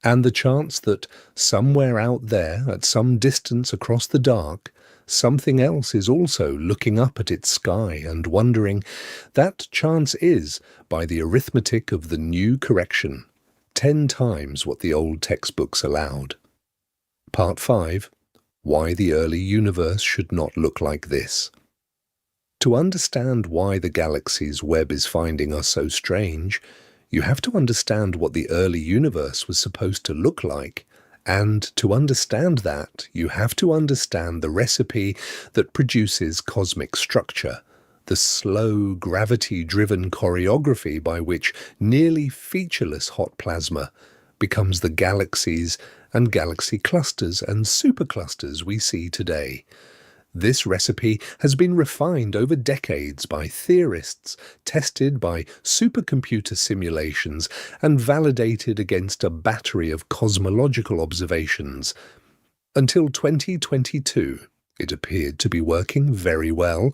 And the chance that somewhere out there, at some distance across the dark, something else is also looking up at its sky and wondering, that chance is, by the arithmetic of the new correction, 10 times what the old textbooks allowed. Part 5. Why the early universe should not look like this. To understand why the galaxies Webb is finding are so strange, you have to understand what the early universe was supposed to look like. And to understand that, you have to understand the recipe that produces cosmic structure, the slow, gravity-driven choreography by which nearly featureless hot plasma becomes the galaxies and galaxy clusters and superclusters we see today. This recipe has been refined over decades by theorists, tested by supercomputer simulations, and validated against a battery of cosmological observations. Until 2022, it appeared to be working very well.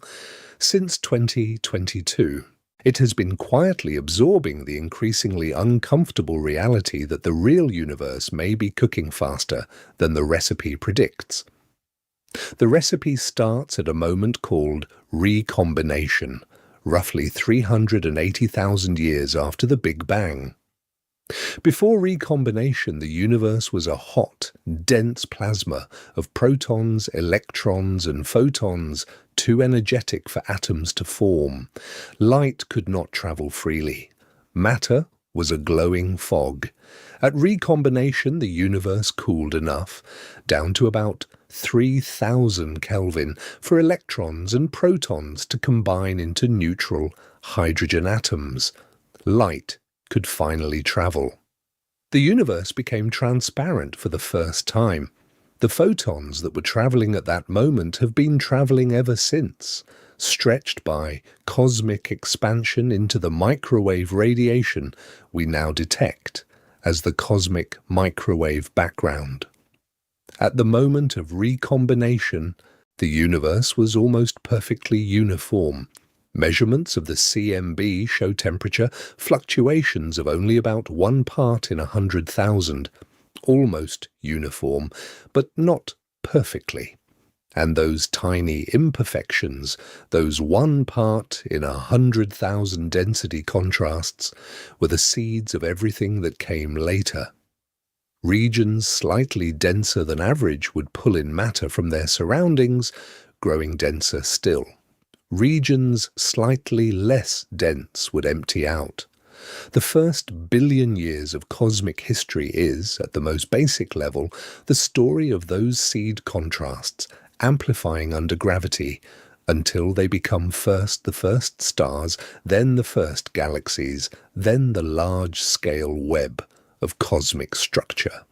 Since 2022, it has been quietly absorbing the increasingly uncomfortable reality that the real universe may be cooking faster than the recipe predicts. The recipe starts at a moment called recombination, roughly 380,000 years after the Big Bang. Before recombination, the universe was a hot, dense plasma of protons, electrons, and photons, too energetic for atoms to form. Light could not travel freely. Matter was a glowing fog. At recombination, the universe cooled enough, down to about 3,000 Kelvin, for electrons and protons to combine into neutral hydrogen atoms. Light could finally travel. The universe became transparent for the first time. The photons that were traveling at that moment have been traveling ever since, stretched by cosmic expansion into the microwave radiation we now detect as the cosmic microwave background. At the moment of recombination, the universe was almost perfectly uniform. Measurements of the CMB show temperature fluctuations of only about 1 part in 100,000, almost uniform, but not perfectly. And those tiny imperfections, those 1 part in 100,000 density contrasts, were the seeds of everything that came later. Regions slightly denser than average would pull in matter from their surroundings, growing denser still. Regions slightly less dense would empty out. The first billion years of cosmic history is, at the most basic level, the story of those seed contrasts amplifying under gravity until they become first the first stars, then the first galaxies, then the large-scale web of cosmic structure.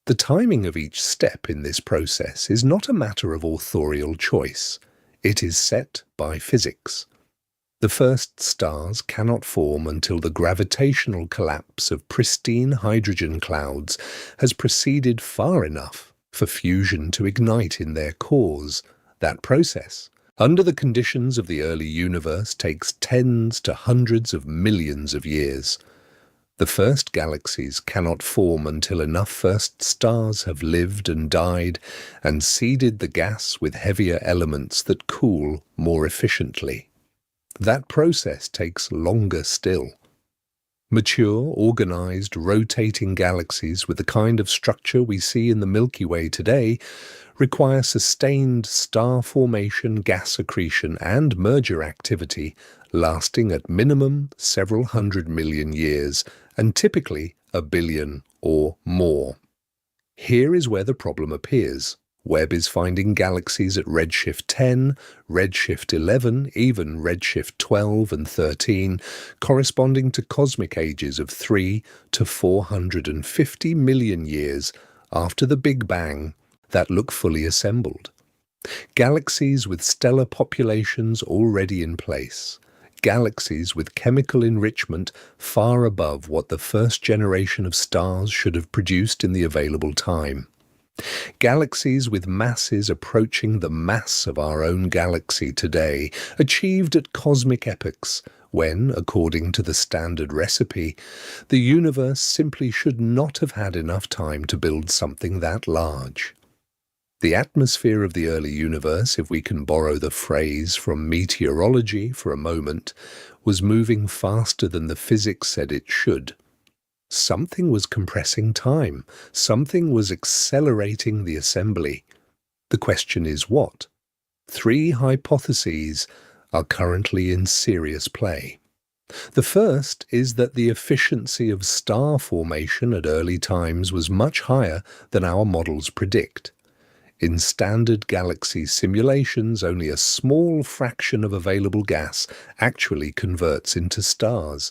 The timing of each step in this process is not a matter of authorial choice. It is set by physics. The first stars cannot form until the gravitational collapse of pristine hydrogen clouds has proceeded far enough for fusion to ignite in their cores. That process, under the conditions of the early universe, takes tens to hundreds of millions of years. The first galaxies cannot form until enough first stars have lived and died and seeded the gas with heavier elements that cool more efficiently. That process takes longer still. Mature, organized, rotating galaxies with the kind of structure we see in the Milky Way today require sustained star formation, gas accretion, and merger activity lasting at minimum several hundred million years, and typically 1 billion or more. Here is where the problem appears. Webb is finding galaxies at redshift 10, redshift 11, even redshift 12 and 13, corresponding to cosmic ages of 3 to 450 million years after the Big Bang, that look fully assembled. Galaxies with stellar populations already in place. Galaxies with chemical enrichment far above what the first generation of stars should have produced in the available time. Galaxies with masses approaching the mass of our own galaxy today, achieved at cosmic epochs, when, according to the standard recipe, the universe simply should not have had enough time to build something that large. The atmosphere of the early universe, if we can borrow the phrase from meteorology for a moment, was moving faster than the physics said it should. Something was compressing time. Something was accelerating the assembly. The question is what? 3 hypotheses are currently in serious play. The first is that the efficiency of star formation at early times was much higher than our models predict. In standard galaxy simulations, only a small fraction of available gas actually converts into stars,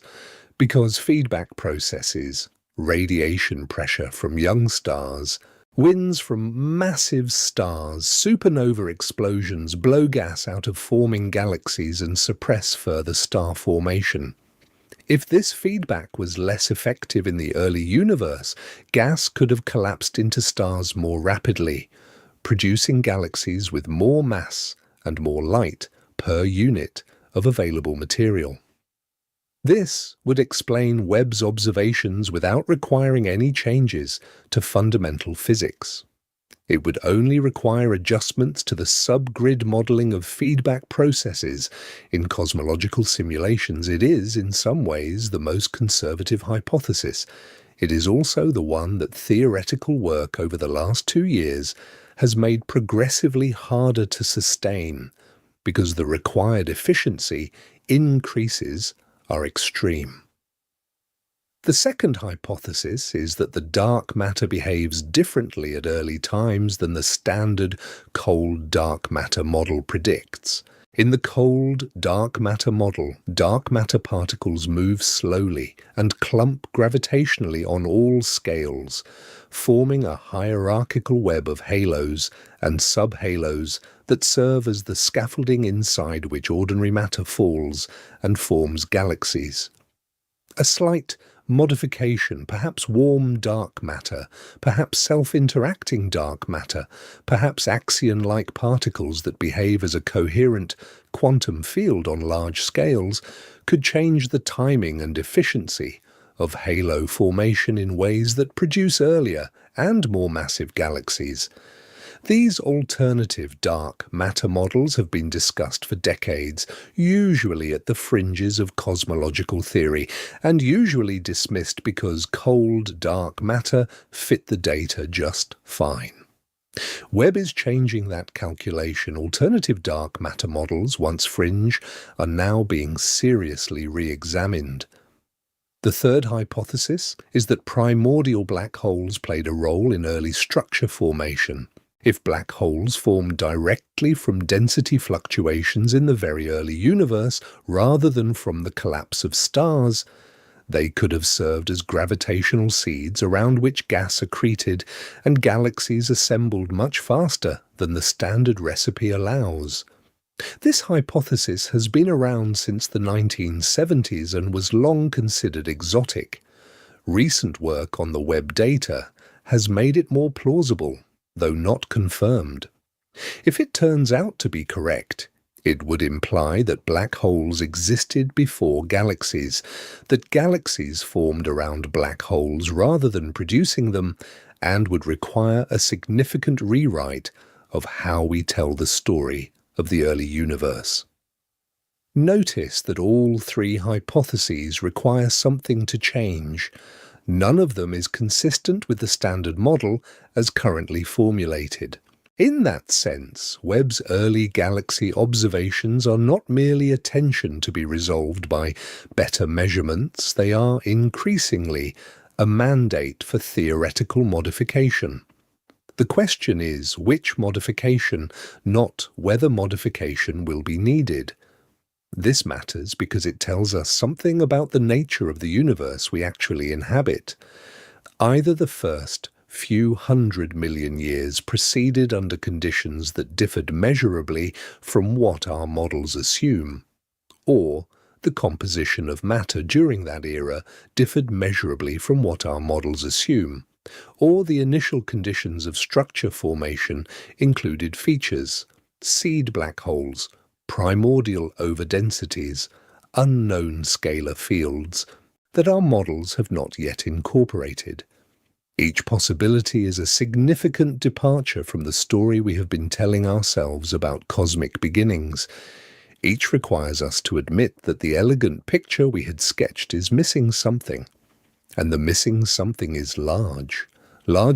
because feedback processes, radiation pressure from young stars, winds from massive stars, supernova explosions blow gas out of forming galaxies and suppress further star formation. If this feedback was less effective in the early universe, gas could have collapsed into stars more rapidly, producing galaxies with more mass and more light per unit of available material. This would explain Webb's observations without requiring any changes to fundamental physics. It would only require adjustments to the subgrid modeling of feedback processes. In cosmological simulations, it is, in some ways, the most conservative hypothesis. It is also the one that theoretical work over the last 2 years has made progressively harder to sustain, because the required efficiency increases are extreme. The second hypothesis is that the dark matter behaves differently at early times than the standard cold dark matter model predicts. In the cold dark matter model, dark matter particles move slowly and clump gravitationally on all scales, forming a hierarchical web of halos and subhalos that serve as the scaffolding inside which ordinary matter falls and forms galaxies. A slight modification, perhaps warm dark matter, perhaps self-interacting dark matter, perhaps axion-like particles that behave as a coherent quantum field on large scales, could change the timing and efficiency of halo formation in ways that produce earlier and more massive galaxies. These alternative dark matter models have been discussed for decades, usually at the fringes of cosmological theory, and usually dismissed because cold dark matter fit the data just fine. Webb is changing that calculation. Alternative dark matter models, once fringe, are now being seriously re-examined. The third hypothesis is that primordial black holes played a role in early structure formation. If black holes formed directly from density fluctuations in the very early universe rather than from the collapse of stars, they could have served as gravitational seeds around which gas accreted and galaxies assembled much faster than the standard recipe allows. This hypothesis has been around since the 1970s and was long considered exotic. Recent work on the Webb data has made it more plausible, though not confirmed. If it turns out to be correct, it would imply that black holes existed before galaxies, that galaxies formed around black holes rather than producing them, and would require a significant rewrite of how we tell the story of the early universe. Notice that all three hypotheses require something to change. None of them is consistent with the standard model as currently formulated. In that sense, Webb's early galaxy observations are not merely a tension to be resolved by better measurements, they are increasingly a mandate for theoretical modification. The question is which modification, not whether modification will be needed. This matters because it tells us something about the nature of the universe we actually inhabit. Either the first few 100 million years proceeded under conditions that differed measurably from what our models assume, or the composition of matter during that era differed measurably from what our models assume, or the initial conditions of structure formation included features, seed black holes, primordial overdensities, unknown scalar fields that our models have not yet incorporated. Each possibility is a significant departure from the story we have been telling ourselves about cosmic beginnings. Each requires us to admit that the elegant picture we had sketched is missing something, and the missing something is large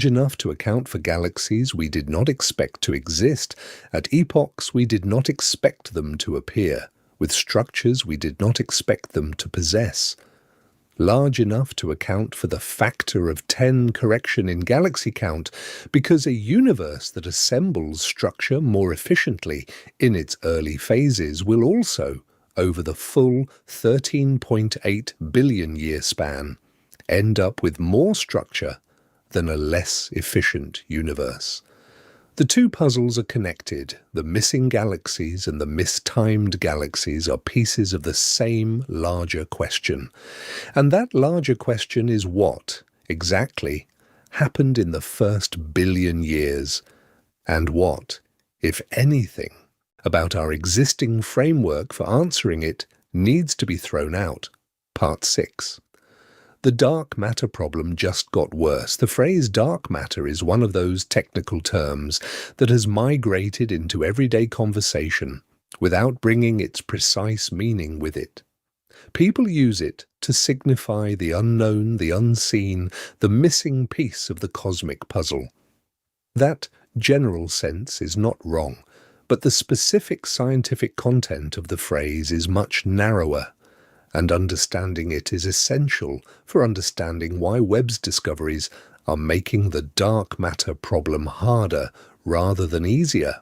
enough to account for galaxies we did not expect to exist, at epochs we did not expect them to appear, with structures we did not expect them to possess. Large enough to account for the factor of 10 correction in galaxy count, because a universe that assembles structure more efficiently in its early phases will also, over the full 13.8 billion year span, end up with more structure than a less efficient universe. The two puzzles are connected. The missing galaxies and the mistimed galaxies are pieces of the same larger question. And that larger question is what, exactly, happened in the first billion years, and what, if anything, about our existing framework for answering it needs to be thrown out. Part 6. The dark matter problem just got worse. The phrase dark matter is one of those technical terms that has migrated into everyday conversation without bringing its precise meaning with it. People use it to signify the unknown, the unseen, the missing piece of the cosmic puzzle. That general sense is not wrong, but the specific scientific content of the phrase is much narrower, and understanding it is essential for understanding why Webb's discoveries are making the dark matter problem harder rather than easier.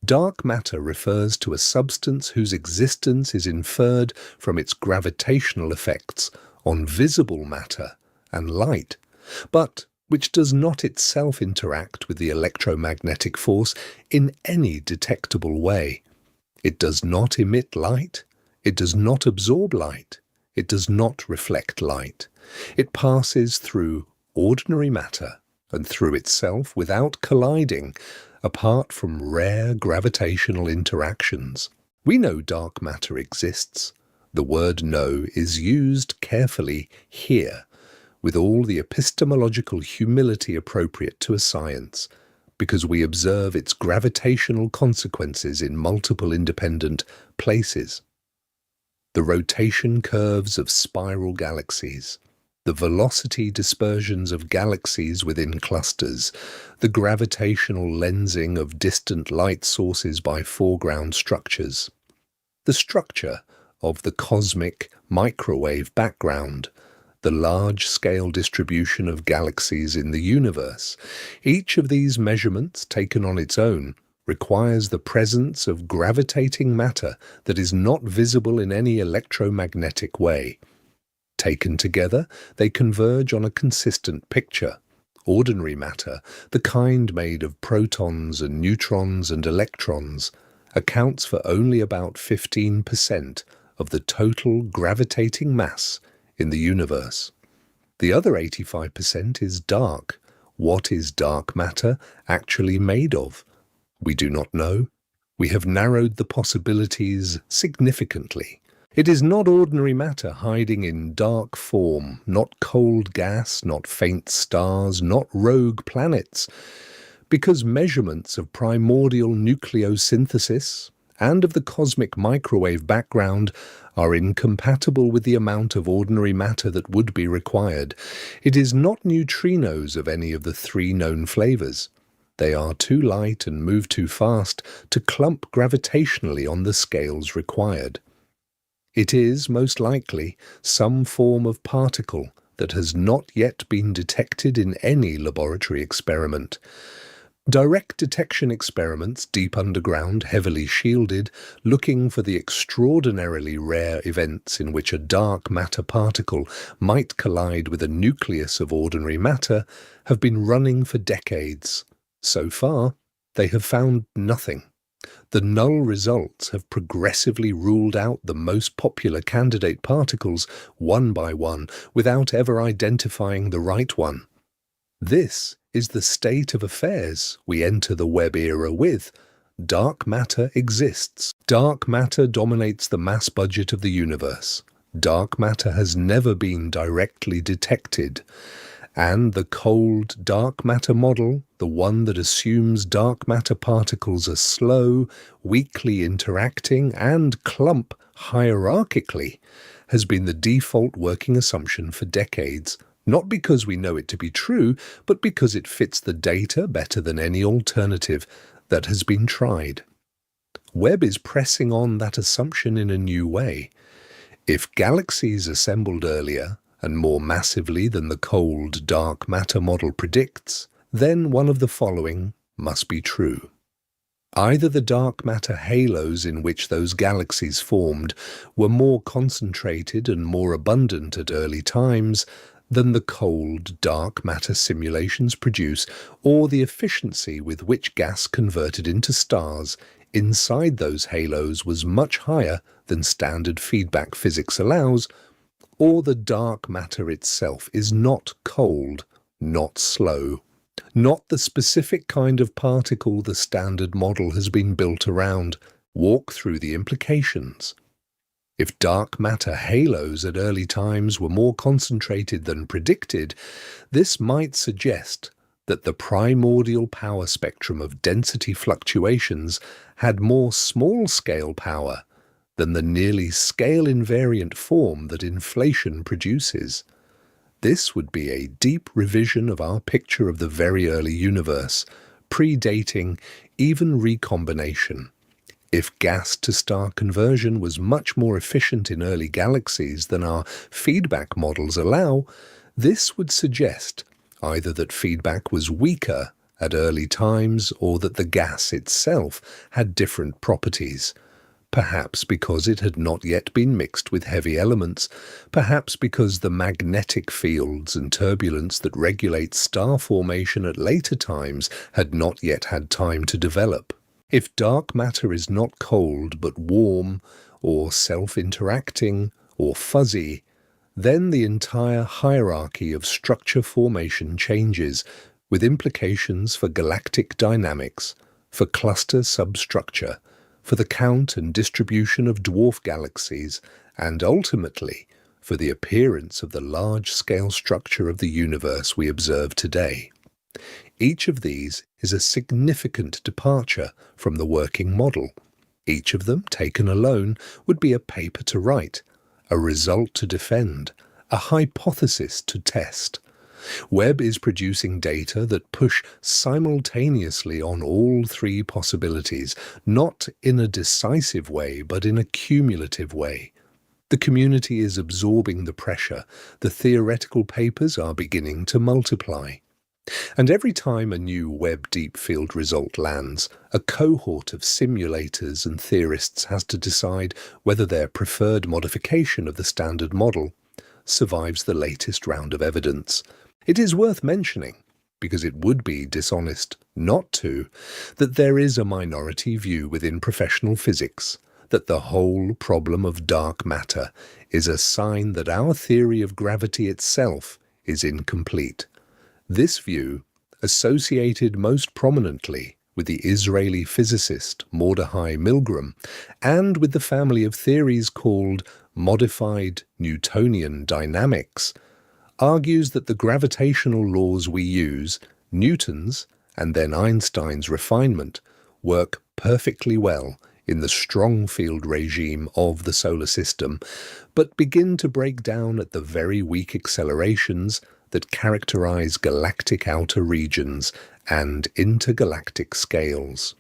Dark matter refers to a substance whose existence is inferred from its gravitational effects on visible matter and light, but which does not itself interact with the electromagnetic force in any detectable way. It does not emit light, it does not absorb light, it does not reflect light. It passes through ordinary matter and through itself without colliding, apart from rare gravitational interactions. We know dark matter exists. The word know is used carefully here, with all the epistemological humility appropriate to a science, because we observe its gravitational consequences in multiple independent places. The rotation curves of spiral galaxies, the velocity dispersions of galaxies within clusters, the gravitational lensing of distant light sources by foreground structures, the structure of the cosmic microwave background, the large-scale distribution of galaxies in the universe. Each of these measurements, taken on its own, requires the presence of gravitating matter that is not visible in any electromagnetic way. Taken together, they converge on a consistent picture. Ordinary matter, the kind made of protons and neutrons and electrons, accounts for only about 15% of the total gravitating mass in the universe. The other 85% is dark. What is dark matter actually made of? We do not know. We have narrowed the possibilities significantly. It is not ordinary matter hiding in dark form, not cold gas, not faint stars, not rogue planets, because measurements of primordial nucleosynthesis and of the cosmic microwave background are incompatible with the amount of ordinary matter that would be required. It is not neutrinos of any of the three known flavors. They are too light and move too fast to clump gravitationally on the scales required. It is, most likely, some form of particle that has not yet been detected in any laboratory experiment. Direct detection experiments, deep underground, heavily shielded, looking for the extraordinarily rare events in which a dark matter particle might collide with a nucleus of ordinary matter, have been running for decades. So far, they have found nothing. The null results have progressively ruled out the most popular candidate particles one by one without ever identifying the right one. This is the state of affairs we enter the Webb era with. Dark matter exists. Dark matter dominates the mass budget of the universe. Dark matter has never been directly detected. And the cold dark matter model, the one that assumes dark matter particles are slow, weakly interacting, and clump hierarchically, has been the default working assumption for decades, not because we know it to be true, but because it fits the data better than any alternative that has been tried. Webb is pressing on that assumption in a new way. If galaxies assembled earlier, and more massively than the cold, dark matter model predicts, then one of the following must be true. Either the dark matter halos in which those galaxies formed were more concentrated and more abundant at early times than the cold, dark matter simulations produce, or the efficiency with which gas converted into stars inside those halos was much higher than standard feedback physics allows, or the dark matter itself is not cold, not slow, not the specific kind of particle the standard model has been built around. Walk through the implications. If dark matter halos at early times were more concentrated than predicted, this might suggest that the primordial power spectrum of density fluctuations had more small-scale power than the nearly scale-invariant form that inflation produces. This would be a deep revision of our picture of the very early universe, predating even recombination. If gas-to-star conversion was much more efficient in early galaxies than our feedback models allow, this would suggest either that feedback was weaker at early times or that the gas itself had different properties. Perhaps because it had not yet been mixed with heavy elements, perhaps because the magnetic fields and turbulence that regulate star formation at later times had not yet had time to develop. If dark matter is not cold but warm, or self-interacting, or fuzzy, then the entire hierarchy of structure formation changes, with implications for galactic dynamics, for cluster substructure, for the count and distribution of dwarf galaxies, and ultimately for the appearance of the large-scale structure of the universe we observe today. Each of these is a significant departure from the working model. Each of them, taken alone, would be a paper to write, a result to defend, a hypothesis to test. Webb is producing data that push simultaneously on all three possibilities, not in a decisive way, but in a cumulative way. The community is absorbing the pressure. The theoretical papers are beginning to multiply. And every time a new Webb deep field result lands, a cohort of simulators and theorists has to decide whether their preferred modification of the standard model survives the latest round of evidence. It is worth mentioning, because it would be dishonest not to, that there is a minority view within professional physics that the whole problem of dark matter is a sign that our theory of gravity itself is incomplete. This view, associated most prominently with the Israeli physicist Mordechai Milgram and with the family of theories called modified Newtonian dynamics, argues that the gravitational laws we use, Newton's and then Einstein's refinement, work perfectly well in the strong field regime of the solar system, but begin to break down at the very weak accelerations that characterize galactic outer regions and intergalactic scales.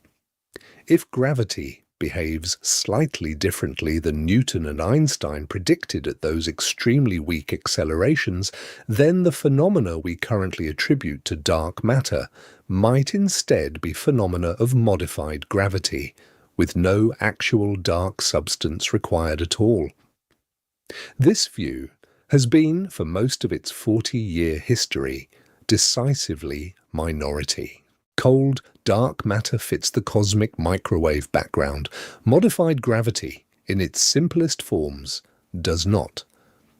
If gravity behaves slightly differently than Newton and Einstein predicted at those extremely weak accelerations, then the phenomena we currently attribute to dark matter might instead be phenomena of modified gravity, with no actual dark substance required at all. This view has been, for most of its 40-year history, decisively minority. Cold, dark matter fits the cosmic microwave background. Modified gravity, in its simplest forms, does not.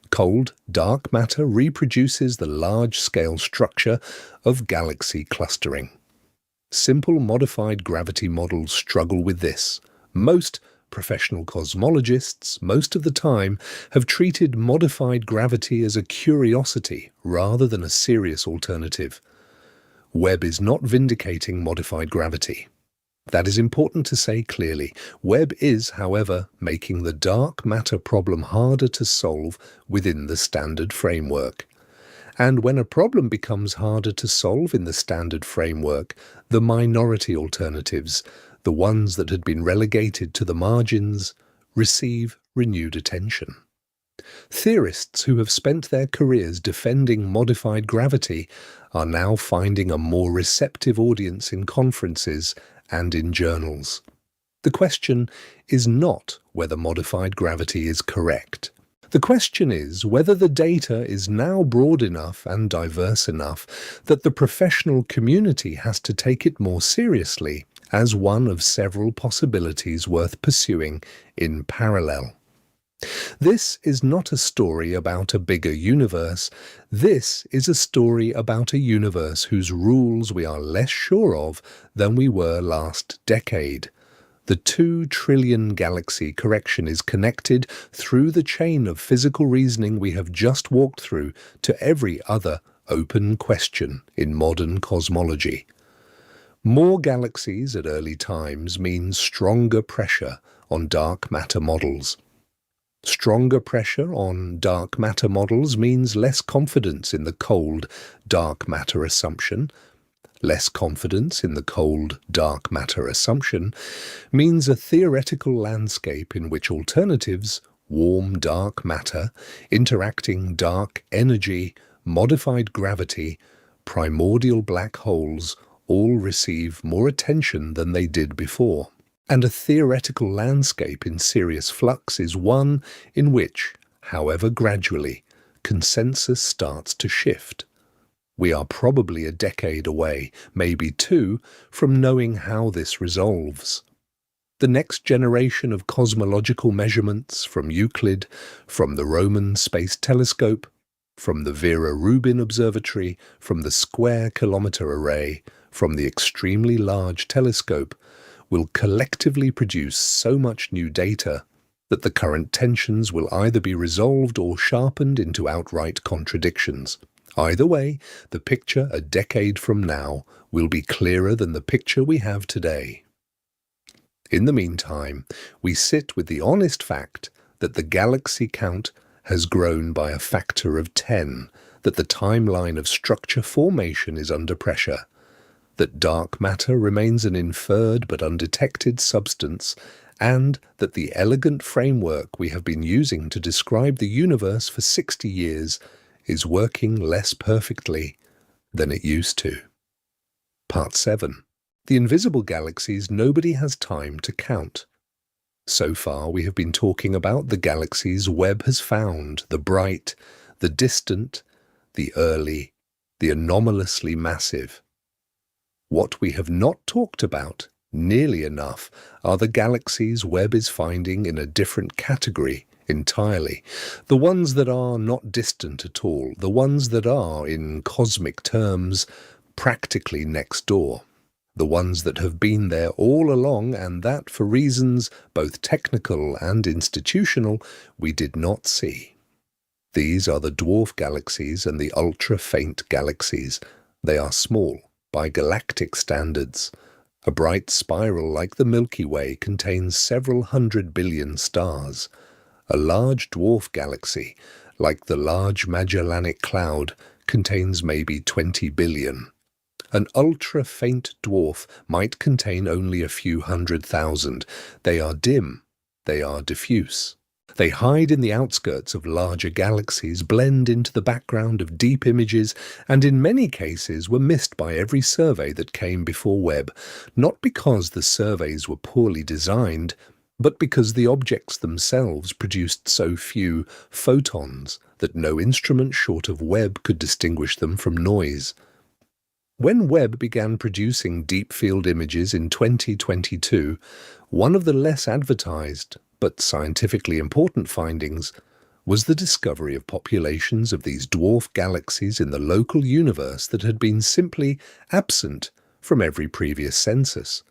Cold, dark matter reproduces the large-scale structure of galaxy clustering. Simple modified gravity models struggle with this. Most professional cosmologists, most of the time, have treated modified gravity as a curiosity rather than a serious alternative. Webb is not vindicating modified gravity. That is important to say clearly. Webb is, however, making the dark matter problem harder to solve within the standard framework. And when a problem becomes harder to solve in the standard framework, the minority alternatives, the ones that had been relegated to the margins, receive renewed attention. Theorists who have spent their careers defending modified gravity are now finding a more receptive audience in conferences and in journals. The question is not whether modified gravity is correct. The question is whether the data is now broad enough and diverse enough that the professional community has to take it more seriously as one of several possibilities worth pursuing in parallel. This is not a story about a bigger universe. This is a story about a universe whose rules we are less sure of than we were last decade. The 2 trillion galaxy correction is connected through the chain of physical reasoning we have just walked through to every other open question in modern cosmology. More galaxies at early times means stronger pressure on dark matter models. Stronger pressure on dark matter models means less confidence in the cold dark matter assumption. Less confidence in the cold dark matter assumption means a theoretical landscape in which alternatives, warm dark matter, interacting dark energy, modified gravity, primordial black holes, all receive more attention than they did before. And a theoretical landscape in serious flux is one in which, however gradually, consensus starts to shift. We are probably a decade away, maybe two, from knowing how this resolves. The next generation of cosmological measurements from Euclid, from the Roman Space Telescope, from the Vera Rubin Observatory, from the Square Kilometre Array, from the extremely large telescope, will collectively produce so much new data that the current tensions will either be resolved or sharpened into outright contradictions. Either way, the picture a decade from now will be clearer than the picture we have today. In the meantime, we sit with the honest fact that the galaxy count has grown by a factor of 10, that the timeline of structure formation is under pressure, that dark matter remains an inferred but undetected substance, and that the elegant framework we have been using to describe the universe for 60 years is working less perfectly than it used to. Part 7. The invisible galaxies nobody has time to count. So far we have been talking about the galaxies Webb has found, the bright, the distant, the early, the anomalously massive. What we have not talked about nearly enough are the galaxies Webb is finding in a different category entirely, the ones that are not distant at all, the ones that are, in cosmic terms, practically next door, the ones that have been there all along and that, for reasons both technical and institutional, we did not see. These are the dwarf galaxies and the ultra-faint galaxies. They are small by galactic standards. A bright spiral like the Milky Way contains several 100 billion stars. A large dwarf galaxy, like the Large Magellanic Cloud, contains maybe 20 billion. An ultra-faint dwarf might contain only a few 100,000. They are dim. They are diffuse. They hide in the outskirts of larger galaxies, blend into the background of deep images, and in many cases were missed by every survey that came before Webb, not because the surveys were poorly designed, but because the objects themselves produced so few photons that no instrument short of Webb could distinguish them from noise. When Webb began producing deep-field images in 2022, one of the less advertised but scientifically important findings was the discovery of populations of these dwarf galaxies in the local universe that had been simply absent from every previous census.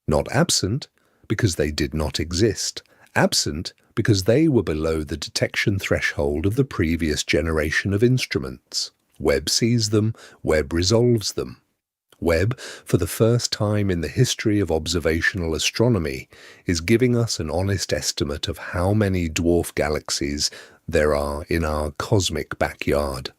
Not absent because they did not exist, absent because they were below the detection threshold of the previous generation of instruments. Webb sees them, Webb resolves them. Webb, for the first time in the history of observational astronomy, is giving us an honest estimate of how many dwarf galaxies there are in our cosmic backyard.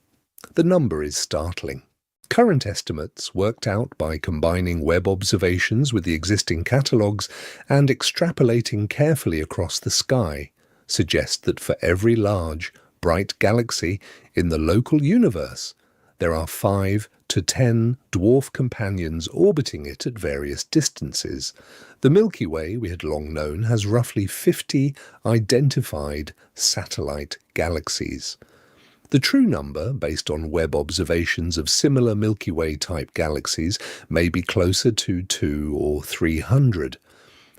The number is startling. Current estimates, worked out by combining Webb observations with the existing catalogues and extrapolating carefully across the sky, suggest that for every large, bright galaxy in the local universe, there are 5 to 10 dwarf companions orbiting it at various distances. The Milky Way, we had long known, has roughly 50 identified satellite galaxies. The true number, based on Webb observations of similar Milky Way-type galaxies, may be closer to 200 or 300.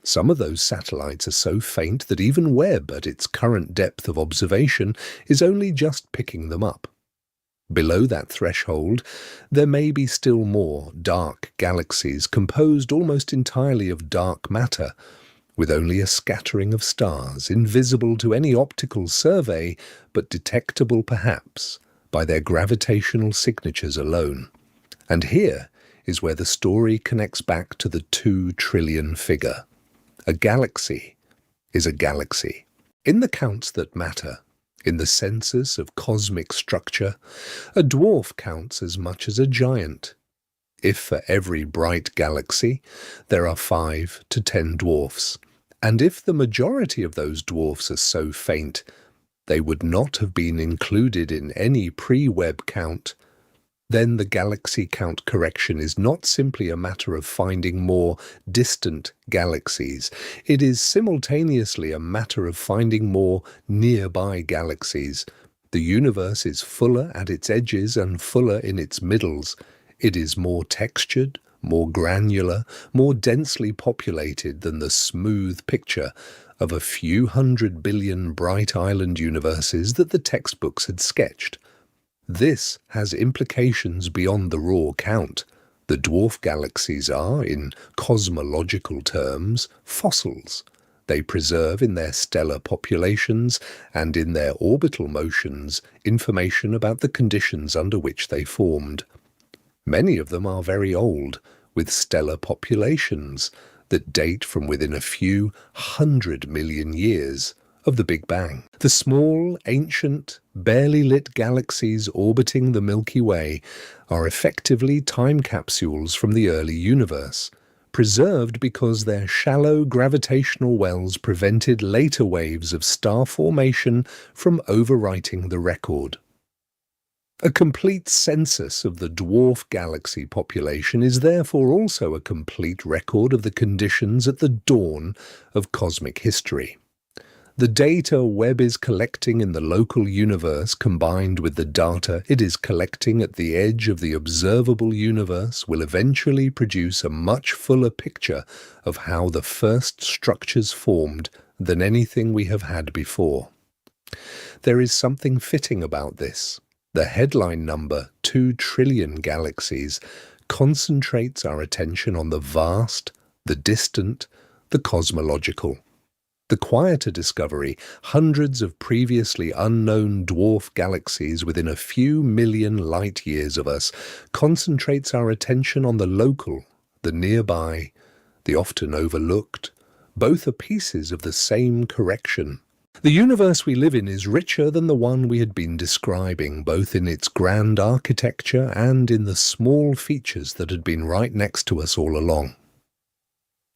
Some of those satellites are so faint that even Webb, at its current depth of observation, is only just picking them up. Below that threshold, there may be still more dark galaxies composed almost entirely of dark matter, with only a scattering of stars, invisible to any optical survey, but detectable perhaps by their gravitational signatures alone. And here is where the story connects back to the 2 trillion figure. A galaxy is a galaxy. In the counts that matter, in the census of cosmic structure, a dwarf counts as much as a giant. If for every bright galaxy there are 5 to 10 dwarfs, and if the majority of those dwarfs are so faint they would not have been included in any pre-Webb count, then the galaxy count correction is not simply a matter of finding more distant galaxies. It is simultaneously a matter of finding more nearby galaxies. The universe is fuller at its edges and fuller in its middles. It is more textured, more granular, more densely populated than the smooth picture of a few 100 billion bright island universes that the textbooks had sketched. This has implications beyond the raw count. The dwarf galaxies are, in cosmological terms, fossils. They preserve in their stellar populations and in their orbital motions information about the conditions under which they formed. Many of them are very old, with stellar populations that date from within a few 100 million years of the Big Bang. The small, ancient, barely lit galaxies orbiting the Milky Way are effectively time capsules from the early universe, preserved because their shallow gravitational wells prevented later waves of star formation from overwriting the record. A complete census of the dwarf galaxy population is therefore also a complete record of the conditions at the dawn of cosmic history. The data Webb is collecting in the local universe combined with the data it is collecting at the edge of the observable universe will eventually produce a much fuller picture of how the first structures formed than anything we have had before. There is something fitting about this. The headline number, 2 trillion galaxies, concentrates our attention on the vast, the distant, the cosmological. The quieter discovery, hundreds of previously unknown dwarf galaxies within a few million light-years of us, concentrates our attention on the local, the nearby, the often overlooked. Both are pieces of the same correction. The universe we live in is richer than the one we had been describing, both in its grand architecture and in the small features that had been right next to us all along.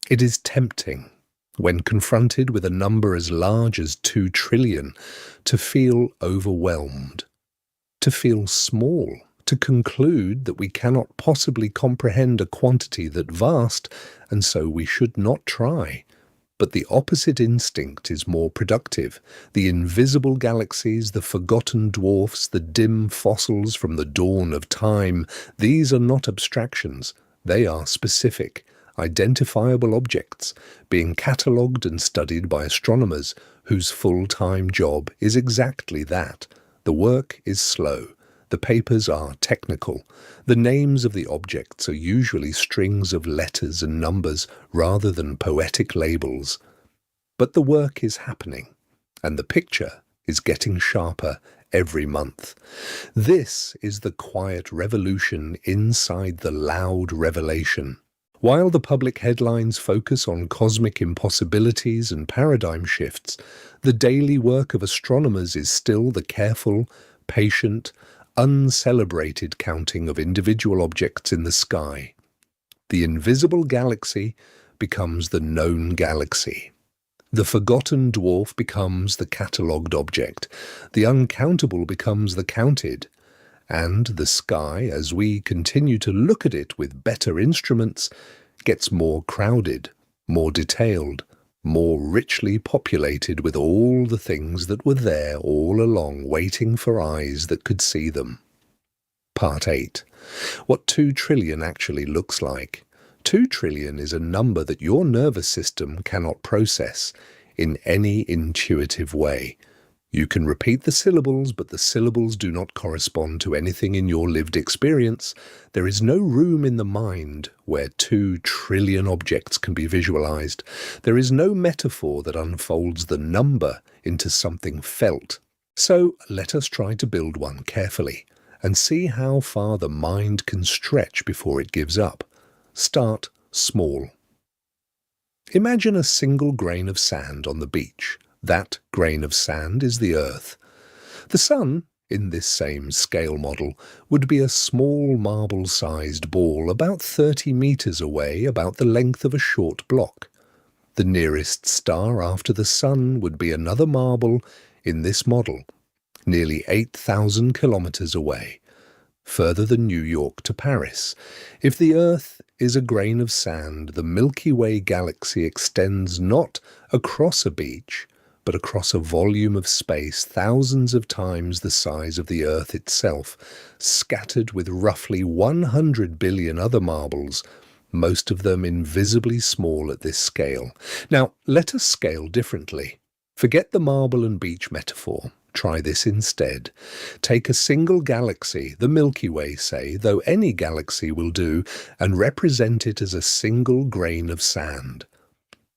It is tempting, when confronted with a number as large as 2 trillion, to feel overwhelmed, to feel small, to conclude that we cannot possibly comprehend a quantity that vast, and so we should not try. But the opposite instinct is more productive. The invisible galaxies, the forgotten dwarfs, the dim fossils from the dawn of time, these are not abstractions. They are specific, identifiable objects, being catalogued and studied by astronomers whose full-time job is exactly that. The work is slow. The papers are technical. The names of the objects are usually strings of letters and numbers rather than poetic labels. But the work is happening, and the picture is getting sharper every month. This is the quiet revolution inside the loud revelation. While the public headlines focus on cosmic impossibilities and paradigm shifts, the daily work of astronomers is still the careful, patient, uncelebrated counting of individual objects in the sky. The invisible galaxy becomes the known galaxy. The forgotten dwarf becomes the catalogued object. The uncountable becomes the counted. And the sky, as we continue to look at it with better instruments, gets more crowded, more detailed, more richly populated with all the things that were there all along waiting for eyes that could see them. Part 8. What 2 trillion actually looks like. 2 trillion is a number that your nervous system cannot process in any intuitive way. You can repeat the syllables, but the syllables do not correspond to anything in your lived experience. There is no room in the mind where 2 trillion objects can be visualized. There is no metaphor that unfolds the number into something felt. So let us try to build one carefully and see how far the mind can stretch before it gives up. Start small. Imagine a single grain of sand on the beach. That grain of sand is the Earth. The Sun, in this same scale model, would be a small marble-sized ball about 30 meters away, about the length of a short block. The nearest star after the Sun would be another marble in this model, nearly 8,000 kilometers away, further than New York to Paris. If the Earth is a grain of sand, the Milky Way galaxy extends not across a beach, but across a volume of space thousands of times the size of the Earth itself, scattered with roughly 100 billion other marbles, most of them invisibly small at this scale. Now, let us scale differently. Forget the marble and beach metaphor. Try this instead. Take a single galaxy, the Milky Way say, though any galaxy will do, and represent it as a single grain of sand.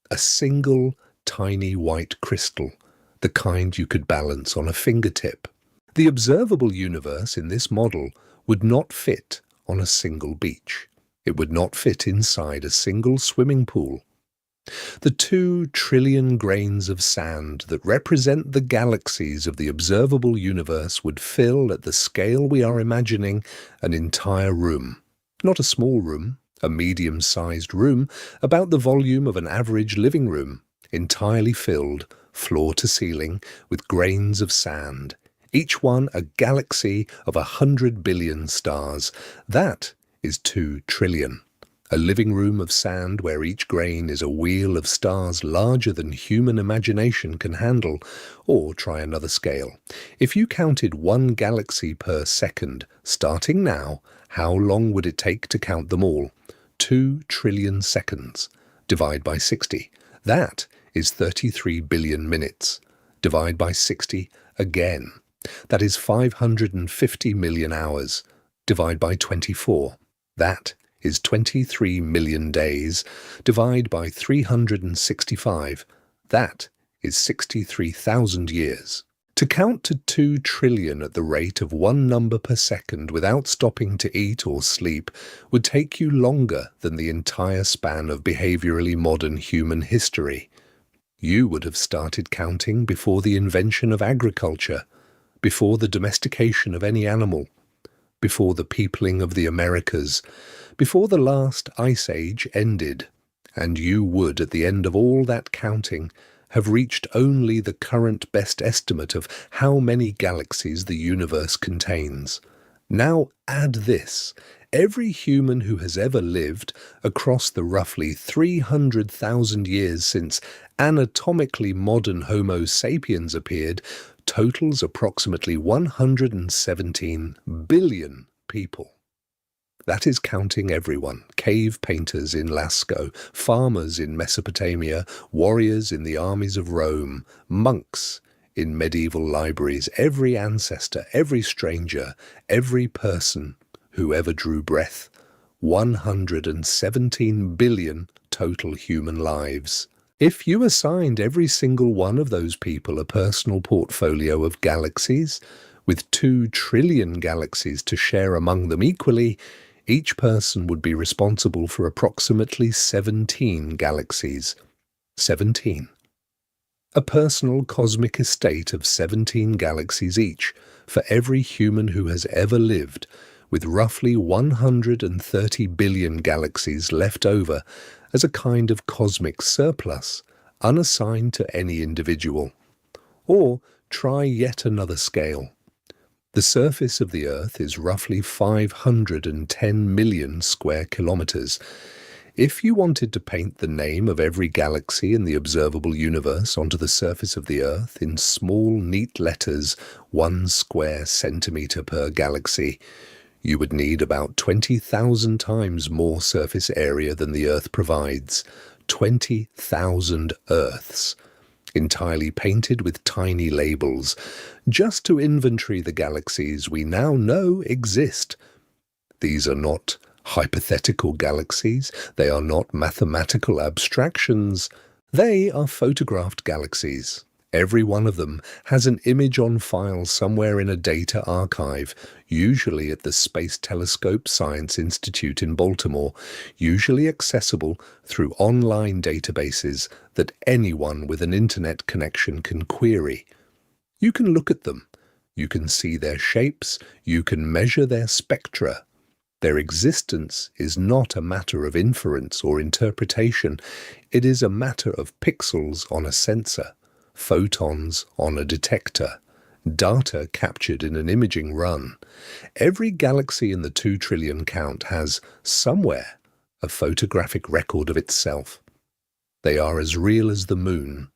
A single tiny white crystal, the kind you could balance on a fingertip. The observable universe in this model would not fit on a single beach. It would not fit inside a single swimming pool. The 2 trillion grains of sand that represent the galaxies of the observable universe would fill, at the scale we are imagining, an entire room. Not a small room, a medium-sized room, about the volume of an average living room, entirely filled, floor to ceiling, with grains of sand, each one a galaxy of 100 billion stars. That is 2 trillion. A living room of sand where each grain is a wheel of stars larger than human imagination can handle. Or try another scale. If you counted 1 galaxy per second, starting now, how long would it take to count them all? 2 trillion seconds. Divide by 60. That is 33 billion minutes. Divide by 60 again. That is 550 million hours. Divide by 24. That is 23 million days. Divide by 365. That is 63,000 years. To count to 2 trillion at the rate of 1 number per second without stopping to eat or sleep would take you longer than the entire span of behaviorally modern human history. You would have started counting before the invention of agriculture, before the domestication of any animal, before the peopling of the Americas, before the last ice age ended, and you would, at the end of all that counting, have reached only the current best estimate of how many galaxies the universe contains. Now add this. Every human who has ever lived across the roughly 300,000 years since anatomically modern Homo sapiens appeared totals approximately 117 billion people. That is counting everyone: cave painters in Lascaux, farmers in Mesopotamia, warriors in the armies of Rome, monks in medieval libraries, every ancestor, every stranger, every person who ever drew breath. 117 billion total human lives. If you assigned every single one of those people a personal portfolio of galaxies, with 2 trillion galaxies to share among them equally, each person would be responsible for approximately 17 galaxies. 17. A personal cosmic estate of 17 galaxies each for every human who has ever lived, with roughly 130 billion galaxies left over as a kind of cosmic surplus, unassigned to any individual. Or try yet another scale. The surface of the Earth is roughly 510 million square kilometers. If you wanted to paint the name of every galaxy in the observable universe onto the surface of the Earth in small, neat letters, 1 square centimeter per galaxy, you would need about 20,000 times more surface area than the Earth provides. 20,000 Earths. entirely painted with tiny labels, just to inventory the galaxies we now know exist. These are not hypothetical galaxies, they are not mathematical abstractions, they are photographed galaxies. Every one of them has an image on file somewhere in a data archive, usually at the Space Telescope Science Institute in Baltimore, usually accessible through online databases that anyone with an internet connection can query. You can look at them, you can see their shapes, you can measure their spectra. Their existence is not a matter of inference or interpretation, it is a matter of pixels on a sensor, photons on a detector, data captured in an imaging run. Every galaxy in the 2 trillion count has, somewhere, a photographic record of itself. They are as real as the moon.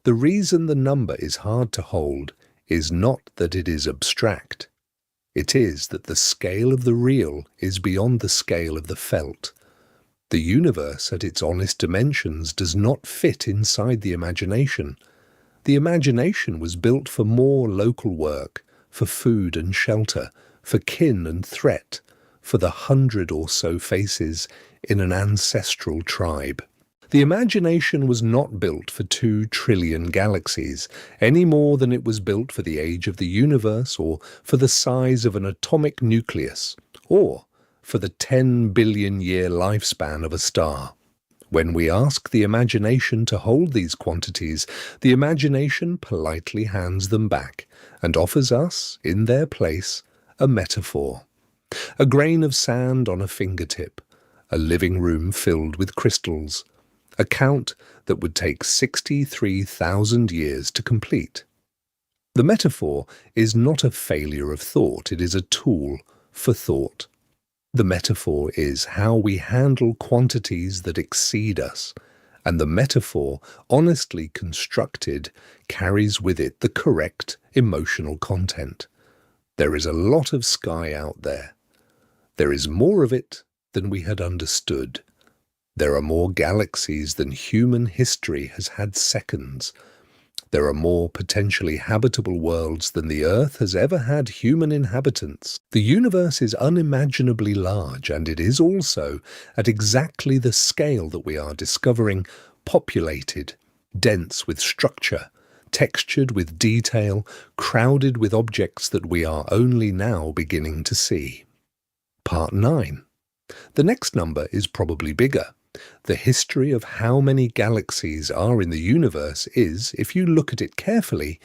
The reason the number is hard to hold is not that it is abstract. It is that the scale of the real is beyond the scale of the felt. The universe at its honest dimensions does not fit inside the imagination. The imagination was built for more local work, for food and shelter, for kin and threat, for the 100 or so faces in an ancestral tribe. The imagination was not built for 2 trillion galaxies, any more than it was built for the age of the universe or for the size of an atomic nucleus, or for the 10 billion year lifespan of a star. When we ask the imagination to hold these quantities, the imagination politely hands them back and offers us, in their place, a metaphor. A grain of sand on a fingertip, a living room filled with crystals, a count that would take 63,000 years to complete. The metaphor is not a failure of thought, it is a tool for thought. The metaphor is how we handle quantities that exceed us, and the metaphor, honestly constructed, carries with it the correct emotional content. There is a lot of sky out there. There is more of it than we had understood. There are more galaxies than human history has had seconds. There are more potentially habitable worlds than the Earth has ever had human inhabitants. The universe is unimaginably large, and it is also, at exactly the scale that we are discovering, populated, dense with structure, textured with detail, crowded with objects that we are only now beginning to see. Part 9. The next number is probably bigger. The history of how many galaxies are in the universe is, if you look at it carefully,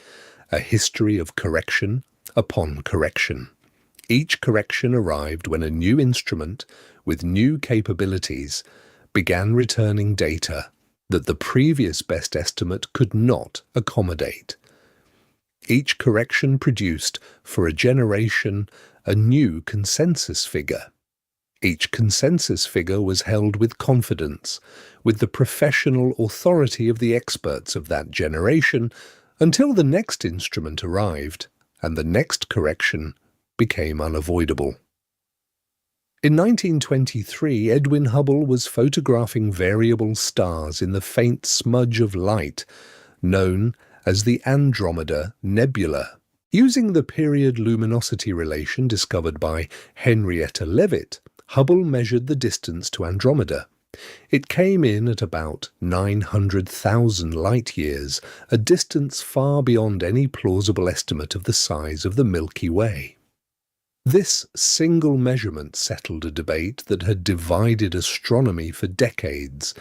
a history of correction upon correction. Each correction arrived when a new instrument, with new capabilities, began returning data that the previous best estimate could not accommodate. Each correction produced, for a generation, a new consensus figure. Each consensus figure was held with confidence, with the professional authority of the experts of that generation, until the next instrument arrived, and the next correction became unavoidable. In 1923, Edwin Hubble was photographing variable stars in the faint smudge of light, known as the Andromeda Nebula. Using the period luminosity relation discovered by Henrietta Leavitt, Hubble measured the distance to Andromeda. It came in at about 900,000 light-years, a distance far beyond any plausible estimate of the size of the Milky Way. This single measurement settled a debate that had divided astronomy for decades.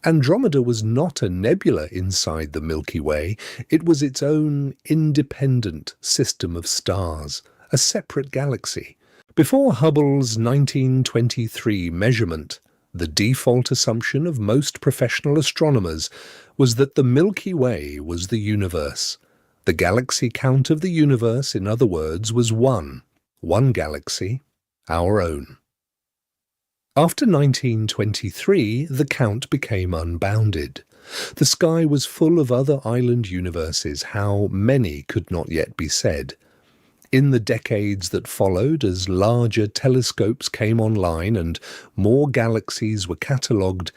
Andromeda was not a nebula inside the Milky Way, it was its own independent system of stars, a separate galaxy. Before Hubble's 1923 measurement, the default assumption of most professional astronomers was that the Milky Way was the universe. The galaxy count of the universe, in other words, was one galaxy, our own. After 1923, the count became unbounded. The sky was full of other island universes, how many could not yet be said. In the decades that followed, as larger telescopes came online and more galaxies were catalogued,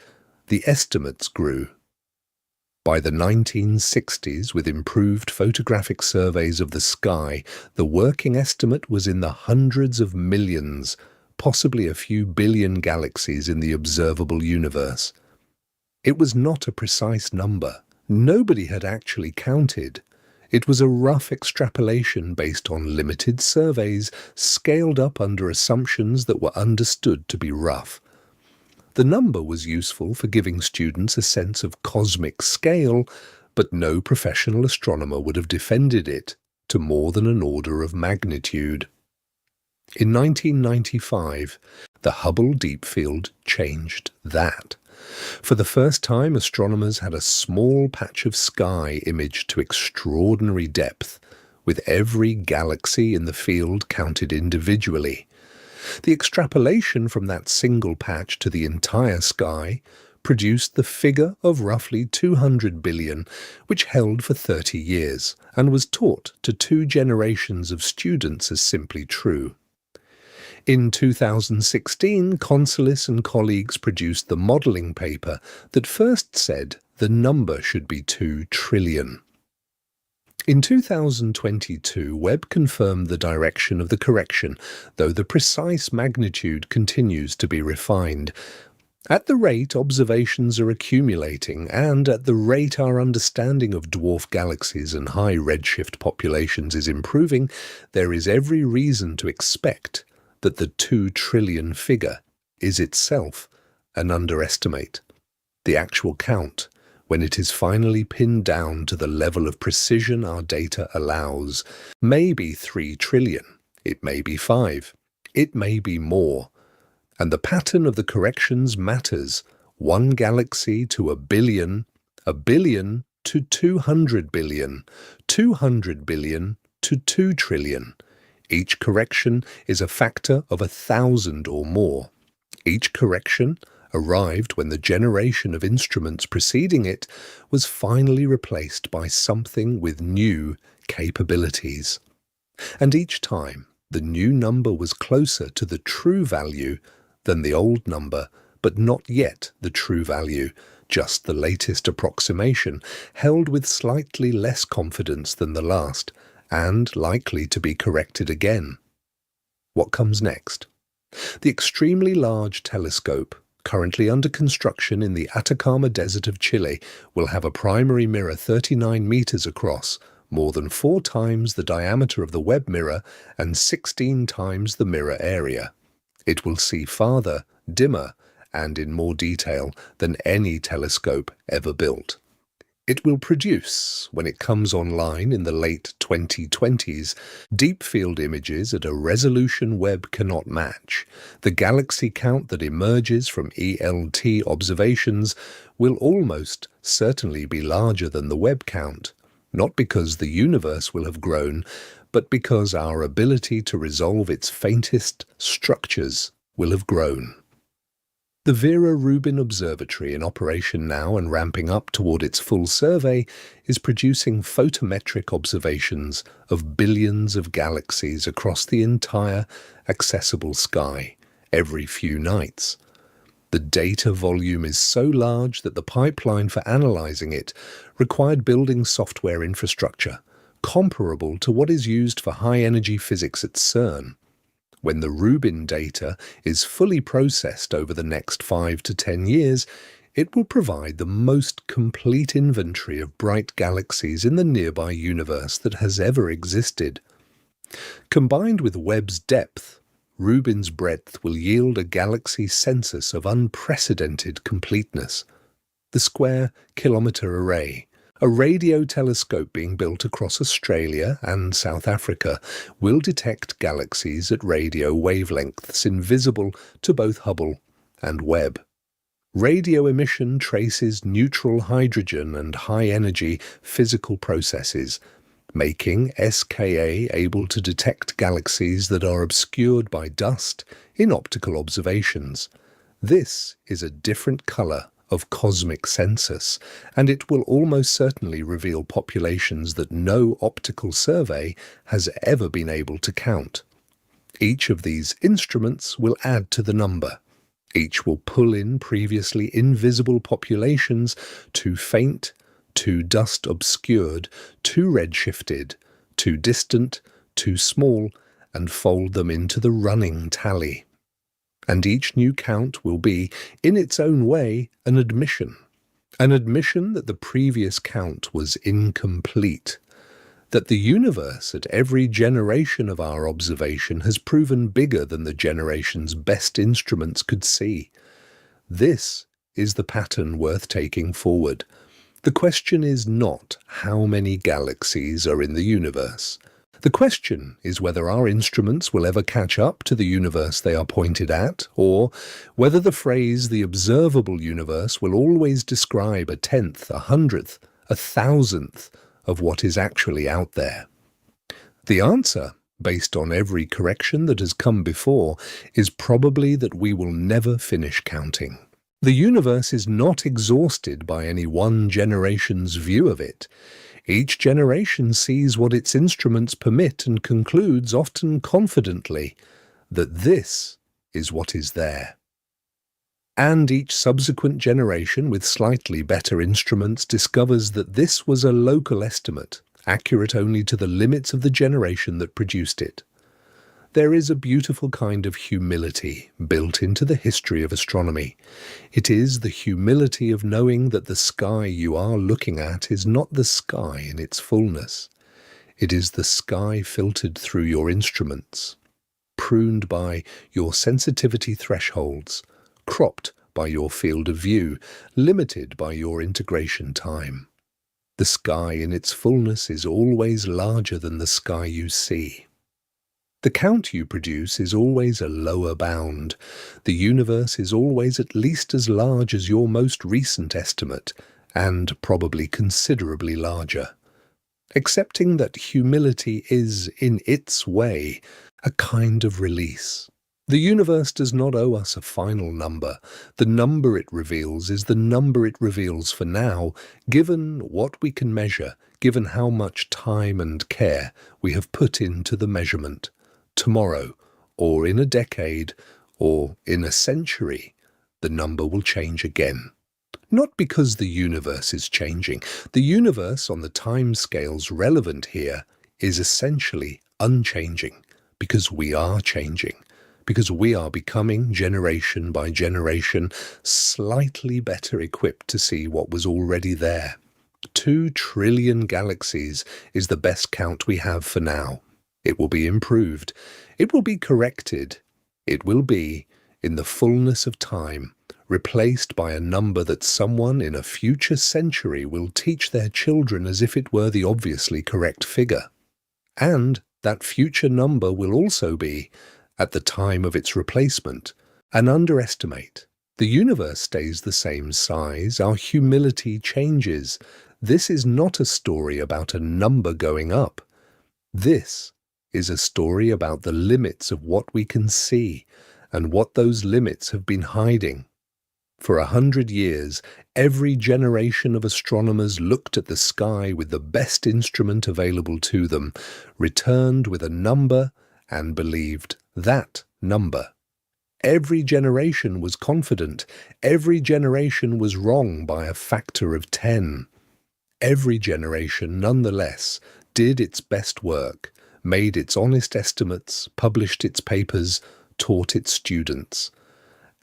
the estimates grew. By the 1960s, with improved photographic surveys of the sky, the working estimate was in the hundreds of millions, possibly a few billion galaxies in the observable universe. It was not a precise number. Nobody had actually counted. It was a rough extrapolation based on limited surveys, scaled up under assumptions that were understood to be rough. The number was useful for giving students a sense of cosmic scale, but no professional astronomer would have defended it to more than an order of magnitude. In 1995, the Hubble Deep Field changed that. For the first time, astronomers had a small patch of sky imaged to extraordinary depth, with every galaxy in the field counted individually. The extrapolation from that single patch to the entire sky produced the figure of roughly 200 billion, which held for 30 years and was taught to 2 generations of students as simply true. In 2016, Consolis and colleagues produced the modelling paper that first said the number should be 2 trillion. In 2022, Webb confirmed the direction of the correction, though the precise magnitude continues to be refined. At the rate observations are accumulating, and at the rate our understanding of dwarf galaxies and high redshift populations is improving, there is every reason to expect that the 2 trillion figure is itself an underestimate. The actual count, when it is finally pinned down to the level of precision our data allows, may be 3 trillion, it may be 5, it may be more. And the pattern of the corrections matters. 1 galaxy to a billion to 200 billion, 200 billion to 2 trillion. Each correction is a factor of 1,000 or more. Each correction arrived when the generation of instruments preceding it was finally replaced by something with new capabilities. And each time, the new number was closer to the true value than the old number, but not yet the true value, just the latest approximation, held with slightly less confidence than the last, and likely to be corrected again. What comes next? The extremely large telescope, currently under construction in the Atacama Desert of Chile, will have a primary mirror 39 meters across, more than 4 times the diameter of the Webb mirror and 16 times the mirror area. It will see farther, dimmer, and in more detail than any telescope ever built. It will produce, when it comes online in the late 2020s, deep field images at a resolution Webb cannot match. The galaxy count that emerges from ELT observations will almost certainly be larger than the Webb count, not because the universe will have grown, but because our ability to resolve its faintest structures will have grown. The Vera Rubin Observatory, in operation now and ramping up toward its full survey, is producing photometric observations of billions of galaxies across the entire accessible sky every few nights. The data volume is so large that the pipeline for analyzing it required building software infrastructure comparable to what is used for high-energy physics at CERN. When the Rubin data is fully processed over the next 5 to 10 years, it will provide the most complete inventory of bright galaxies in the nearby universe that has ever existed. Combined with Webb's depth, Rubin's breadth will yield a galaxy census of unprecedented completeness. The Square Kilometre Array, a radio telescope being built across Australia and South Africa, will detect galaxies at radio wavelengths invisible to both Hubble and Webb. Radio emission traces neutral hydrogen and high-energy physical processes, making SKA able to detect galaxies that are obscured by dust in optical observations. This is a different colour of cosmic census, and it will almost certainly reveal populations that no optical survey has ever been able to count. Each of these instruments will add to the number. Each will pull in previously invisible populations, too faint, too dust-obscured, too red-shifted, too distant, too small, and fold them into the running tally. And each new count will be, in its own way, an admission that the previous count was incomplete, that the universe at every generation of our observation has proven bigger than the generation's best instruments could see. This is the pattern worth taking forward. The question is not how many galaxies are in the universe. The question is whether our instruments will ever catch up to the universe they are pointed at, or whether the phrase the observable universe will always describe a tenth, a hundredth, a thousandth of what is actually out there. The answer, based on every correction that has come before, is probably that we will never finish counting. The universe is not exhausted by any one generation's view of it. Each generation sees what its instruments permit and concludes, often confidently, that this is what is there. And each subsequent generation with slightly better instruments discovers that this was a local estimate, accurate only to the limits of the generation that produced it. There is a beautiful kind of humility built into the history of astronomy. It is the humility of knowing that the sky you are looking at is not the sky in its fullness. It is the sky filtered through your instruments, pruned by your sensitivity thresholds, cropped by your field of view, limited by your integration time. The sky in its fullness is always larger than the sky you see. The count you produce is always a lower bound. The universe is always at least as large as your most recent estimate, and probably considerably larger. Accepting that humility is, in its way, a kind of release. The universe does not owe us a final number. The number it reveals is the number it reveals for now, given what we can measure, given how much time and care we have put into the measurement. Tomorrow, or in a decade, or in a century, the number will change again. Not because the universe is changing. The universe, on the time scales relevant here, is essentially unchanging, because we are changing, because we are becoming, generation by generation, slightly better equipped to see what was already there. 2 trillion galaxies is the best count we have for now. It will be improved. It will be corrected. It will be, in the fullness of time, replaced by a number that someone in a future century will teach their children as if it were the obviously correct figure. And that future number will also be, at the time of its replacement, an underestimate. The universe stays the same size. Our humility changes. This is not a story about a number going up. This is a story about the limits of what we can see and what those limits have been hiding. For 100 years, every generation of astronomers looked at the sky with the best instrument available to them, returned with a number, and believed that number. Every generation was confident. Every generation was wrong by a factor of 10. Every generation, nonetheless, did its best work, made its honest estimates, published its papers, taught its students.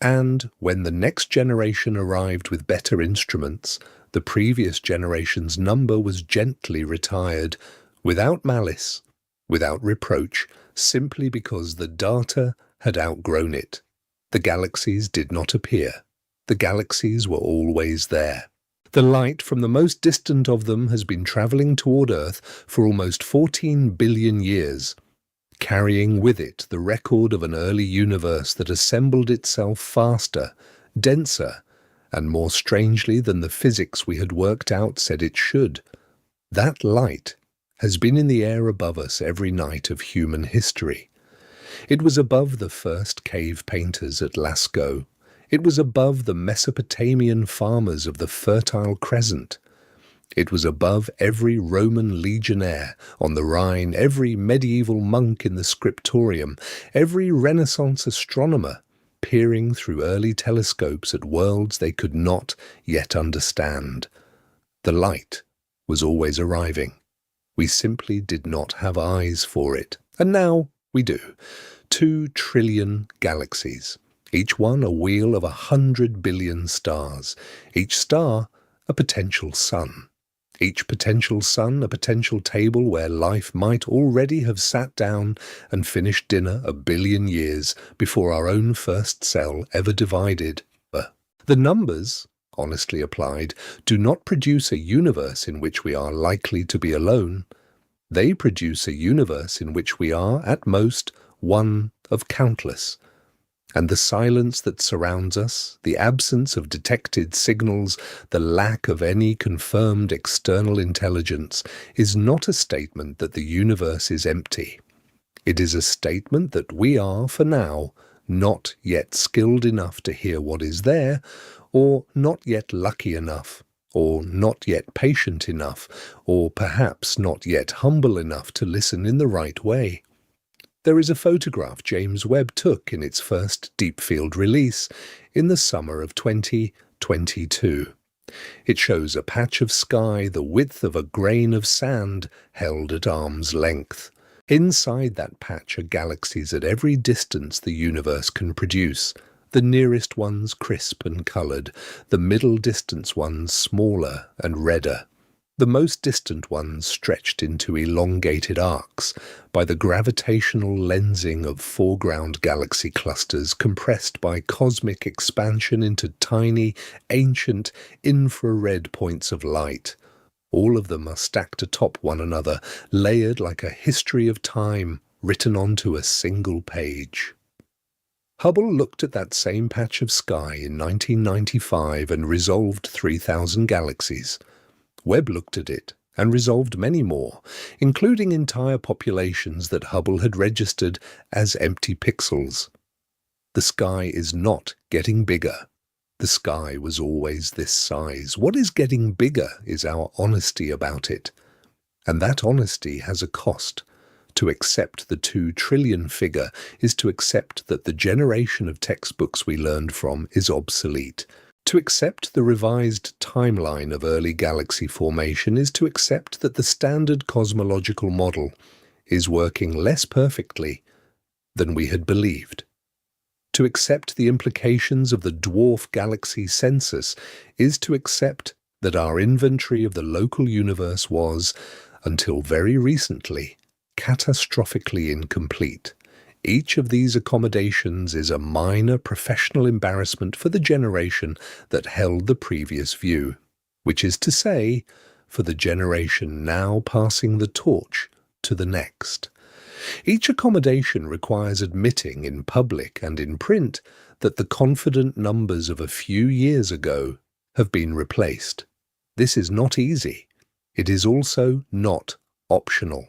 And when the next generation arrived with better instruments, the previous generation's number was gently retired, without malice, without reproach, simply because the data had outgrown it. The galaxies did not appear. The galaxies were always there. The light from the most distant of them has been travelling toward Earth for almost 14 billion years, carrying with it the record of an early universe that assembled itself faster, denser, and more strangely than the physics we had worked out said it should. That light has been in the air above us every night of human history. It was above the first cave painters at Lascaux. It was above the Mesopotamian farmers of the Fertile Crescent. It was above every Roman legionnaire on the Rhine, every medieval monk in the scriptorium, every Renaissance astronomer peering through early telescopes at worlds they could not yet understand. The light was always arriving. We simply did not have eyes for it. And now we do. 2 trillion galaxies, each one a wheel of 100 billion stars, each star a potential sun. Each potential sun a potential table where life might already have sat down and finished dinner 1 billion years before our own first cell ever divided. The numbers, honestly applied, do not produce a universe in which we are likely to be alone. They produce a universe in which we are, at most, one of countless. And the silence that surrounds us, the absence of detected signals, the lack of any confirmed external intelligence, is not a statement that the universe is empty. It is a statement that we are, for now, not yet skilled enough to hear what is there, or not yet lucky enough, or not yet patient enough, or perhaps not yet humble enough to listen in the right way. There is a photograph James Webb took in its first deep field release in the summer of 2022. It shows a patch of sky the width of a grain of sand held at arm's length. Inside that patch are galaxies at every distance the universe can produce, the nearest ones crisp and coloured, the middle distance ones smaller and redder, the most distant ones stretched into elongated arcs by the gravitational lensing of foreground galaxy clusters compressed by cosmic expansion into tiny, ancient, infrared points of light. All of them are stacked atop one another, layered like a history of time written onto a single page. Hubble looked at that same patch of sky in 1995 and resolved 3,000 galaxies. Webb looked at it and resolved many more, including entire populations that Hubble had registered as empty pixels. The sky is not getting bigger. The sky was always this size. What is getting bigger is our honesty about it. And that honesty has a cost. To accept the 2 trillion figure is to accept that the generation of textbooks we learned from is obsolete. To accept the revised timeline of early galaxy formation is to accept that the standard cosmological model is working less perfectly than we had believed. To accept the implications of the dwarf galaxy census is to accept that our inventory of the local universe was, until very recently, catastrophically incomplete. Each of these accommodations is a minor professional embarrassment for the generation that held the previous view, which is to say, for the generation now passing the torch to the next. Each accommodation requires admitting in public and in print that the confident numbers of a few years ago have been replaced. This is not easy. It is also not optional.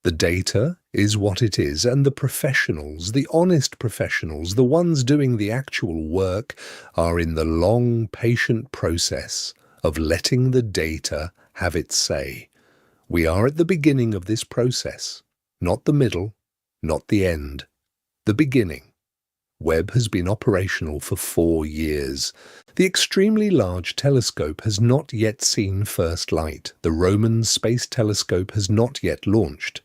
The data is what it is, and the professionals, the honest professionals, the ones doing the actual work, are in the long, patient process of letting the data have its say. We are at the beginning of this process. Not the middle, not the end. The beginning. Webb has been operational for 4 years. The extremely large telescope has not yet seen first light. The Roman space telescope has not yet launched.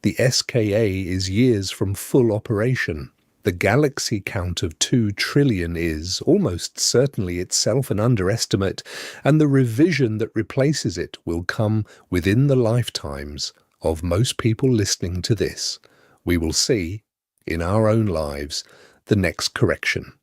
The SKA is years from full operation. The galaxy count of 2 trillion is, almost certainly itself, an underestimate, and the revision that replaces it will come within the lifetimes of most people listening to this. We will see, in our own lives, the next correction.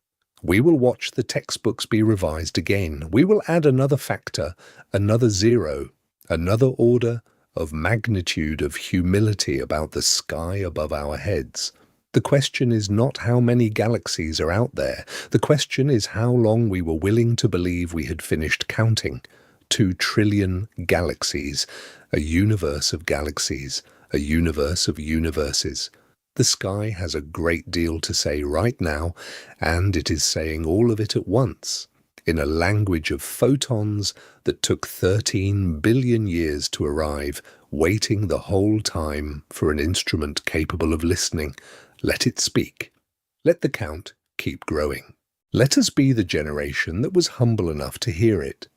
We will watch the textbooks be revised again. We will add another factor, another zero, another order of magnitude of humility about the sky above our heads. The question is not how many galaxies are out there. The question is how long we were willing to believe we had finished counting. 2 trillion galaxies, a universe of galaxies, a universe of universes. The sky has a great deal to say right now, and it is saying all of it at once, in a language of photons that took 13 billion years to arrive, waiting the whole time for an instrument capable of listening. Let it speak. Let the count keep growing. Let us be the generation that was humble enough to hear it.